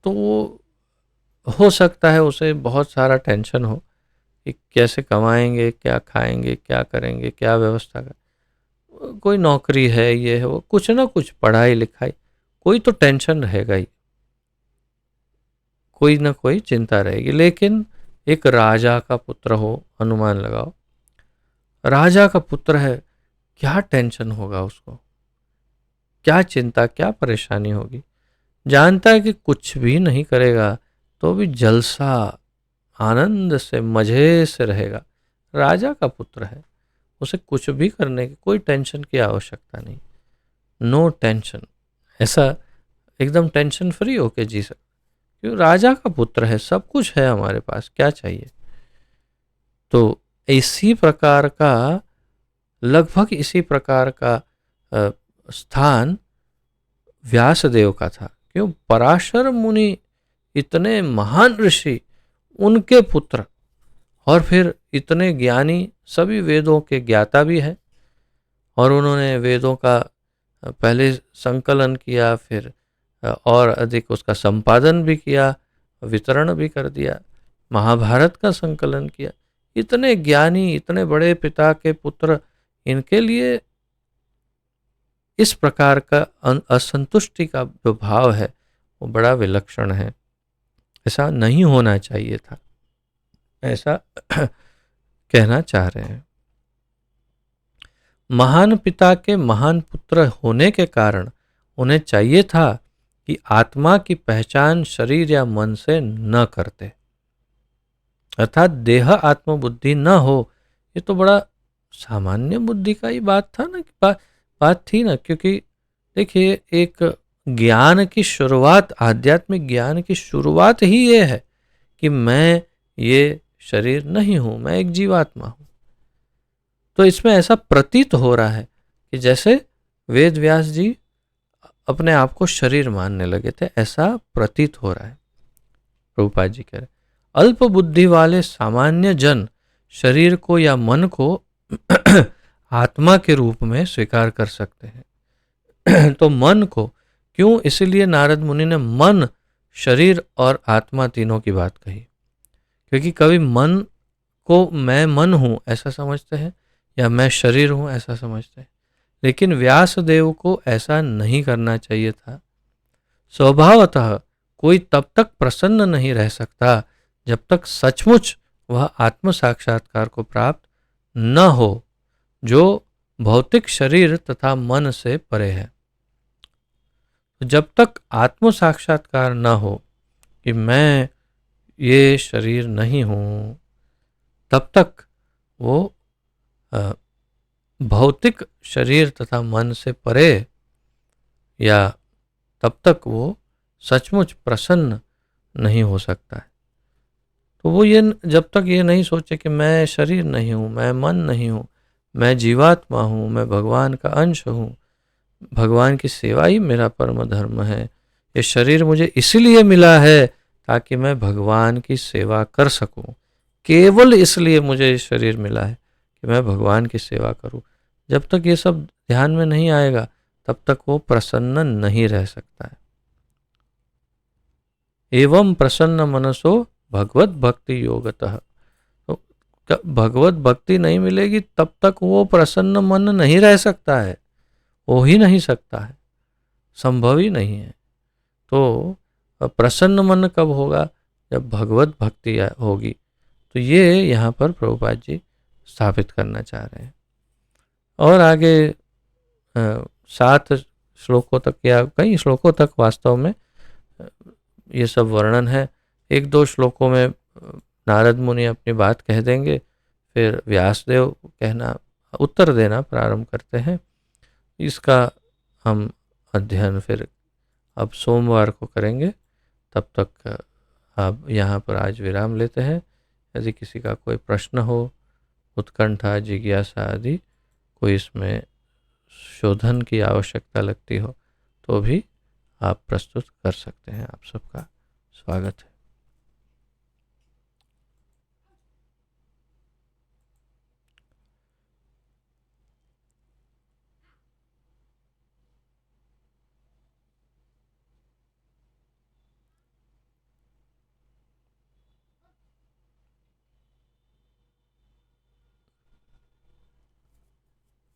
तो हो सकता है उसे बहुत सारा टेंशन हो कि कैसे कमाएंगे, क्या खाएंगे, क्या करेंगे, क्या व्यवस्था कर, कोई नौकरी है, ये है वो, कुछ ना कुछ पढ़ाई लिखाई, कोई तो टेंशन रहेगा ही, कोई ना कोई चिंता रहेगी। लेकिन एक राजा का पुत्र हो, अनुमान लगाओ, राजा का पुत्र है, क्या टेंशन होगा उसको, क्या चिंता, क्या परेशानी होगी? जानता है कि कुछ भी नहीं करेगा तो भी जलसा, आनंद से, मजे से रहेगा। राजा का पुत्र है, उसे कुछ भी करने की कोई टेंशन की आवश्यकता नहीं, नो टेंशन, ऐसा एकदम टेंशन फ्री होके जी सकता, क्यों? राजा का पुत्र है, सब कुछ है हमारे पास, क्या चाहिए? तो इसी प्रकार का, लगभग इसी प्रकार का स्थान व्यासदेव का था। क्यों? पराशर मुनि इतने महान ऋषि, उनके पुत्र, और फिर इतने ज्ञानी, सभी वेदों के ज्ञाता भी है, और उन्होंने वेदों का पहले संकलन किया, फिर और अधिक उसका संपादन भी किया, वितरण भी कर दिया, महाभारत का संकलन किया। इतने ज्ञानी, इतने बड़े पिता के पुत्र, इनके लिए इस प्रकार का असंतुष्टि का जो भाव है वो बड़ा विलक्षण है, ऐसा नहीं होना चाहिए था, ऐसा कहना चाह रहे हैं। महान पिता के महान पुत्र होने के कारण उन्हें चाहिए था कि आत्मा की पहचान शरीर या मन से न करते, अर्थात देह आत्मबुद्धि न हो। ये तो बड़ा सामान्य बुद्धि का ही बात था ना, बात थी ना, क्योंकि देखिए, एक ज्ञान की शुरुआत, आध्यात्मिक ज्ञान की शुरुआत ही ये है कि मैं ये शरीर नहीं हूं, मैं एक जीवात्मा हूं। तो इसमें ऐसा प्रतीत हो रहा है कि जैसे वेद व्यास जी अपने आप को शरीर मानने लगे थे, ऐसा प्रतीत हो रहा है। प्रभुपाद जी कह रहे, अल्प बुद्धि वाले सामान्य जन शरीर को या मन को आत्मा के रूप में स्वीकार कर सकते हैं। तो मन को क्यों, इसीलिए नारद मुनि ने मन, शरीर और आत्मा तीनों की बात कही, क्योंकि कभी मन को मैं मन हूं ऐसा समझते हैं या मैं शरीर हूं ऐसा समझते हैं, लेकिन व्यास देव को ऐसा नहीं करना चाहिए था। स्वभावतः कोई तब तक प्रसन्न नहीं रह सकता जब तक सचमुच वह आत्म साक्षात्कार को प्राप्त न हो, जो भौतिक शरीर तथा मन से परे है। तो जब तक आत्म साक्षात्कार न हो कि मैं ये शरीर नहीं हूं, तब तक वो भौतिक शरीर तथा मन से परे, या तब तक वो सचमुच प्रसन्न नहीं हो सकता है। तो वो ये जब तक ये नहीं सोचे कि मैं शरीर नहीं हूँ, मैं मन नहीं हूँ, मैं जीवात्मा हूँ, मैं भगवान का अंश हूँ, भगवान की सेवा ही मेरा परम धर्म है, ये शरीर मुझे इसलिए मिला है ताकि मैं भगवान की सेवा कर सकूं, केवल इसलिए मुझे ये शरीर मिला है कि मैं भगवान की सेवा करूं। जब तक ये सब ध्यान में नहीं आएगा तब तक वो प्रसन्न नहीं रह सकता है। एवं प्रसन्न मनसो भगवत भक्ति योगतः, तो भगवत भक्ति नहीं मिलेगी तब तक वो प्रसन्न मन नहीं रह सकता है, हो ही नहीं सकता है, संभव ही नहीं है। तो प्रसन्न मन कब होगा, जब भगवत भक्ति होगी। तो ये यहाँ पर प्रभुपाद जी स्थापित करना चाह रहे हैं। और आगे 7 श्लोकों तक या कई श्लोकों तक वास्तव में ये सब वर्णन है। 1-2 श्लोकों में नारद मुनि अपनी बात कह देंगे, फिर व्यासदेव कहना, उत्तर देना प्रारंभ करते हैं। इसका हम अध्ययन फिर अब सोमवार को करेंगे। तब तक आप यहाँ पर आज विराम लेते हैं। यदि किसी का कोई प्रश्न हो, उत्कंठा, जिज्ञासा आदि, कोई इसमें शोधन की आवश्यकता लगती हो, तो भी आप प्रस्तुत कर सकते हैं। आप सबका स्वागत है।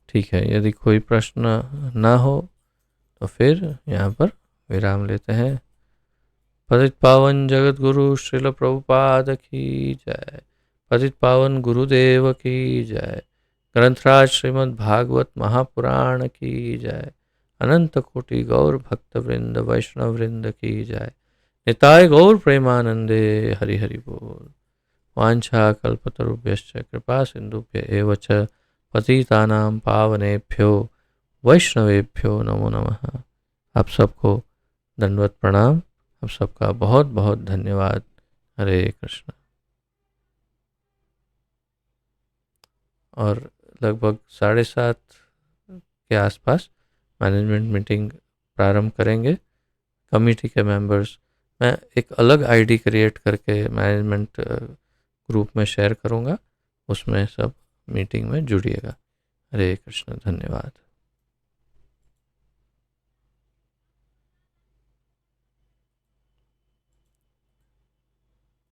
ठीक है, यदि कोई प्रश्न ना हो तो फिर यहाँ पर विराम लेते हैं। पतित पावन जगत गुरु श्रील प्रभुपाद की जय। पतित पावन गुरुदेव की जय। ग्रंथराज श्रीमद् भागवत महापुराण की जय। अनंत कोटि गौर भक्त वृंद वैष्णव वृंद की जय। निताय गौर प्रेमानंदे हरि हरि बोल। वांछा कल्पतरुभ्यश्च कृपा सिंधुभ्य एव च पतितानां पावनेभ्यो वैष्णवेभ्यो नमो नमः। आप सबको दंडवत प्रणाम। आप सबका बहुत बहुत धन्यवाद। हरे कृष्ण। और लगभग 7:30 के आसपास मैनेजमेंट मीटिंग प्रारंभ करेंगे। कमेटी के मेंबर्स, मैं एक अलग आईडी क्रिएट करके मैनेजमेंट ग्रुप में शेयर करूंगा, उसमें सब मीटिंग में जुड़िएगा। हरे कृष्ण, धन्यवाद।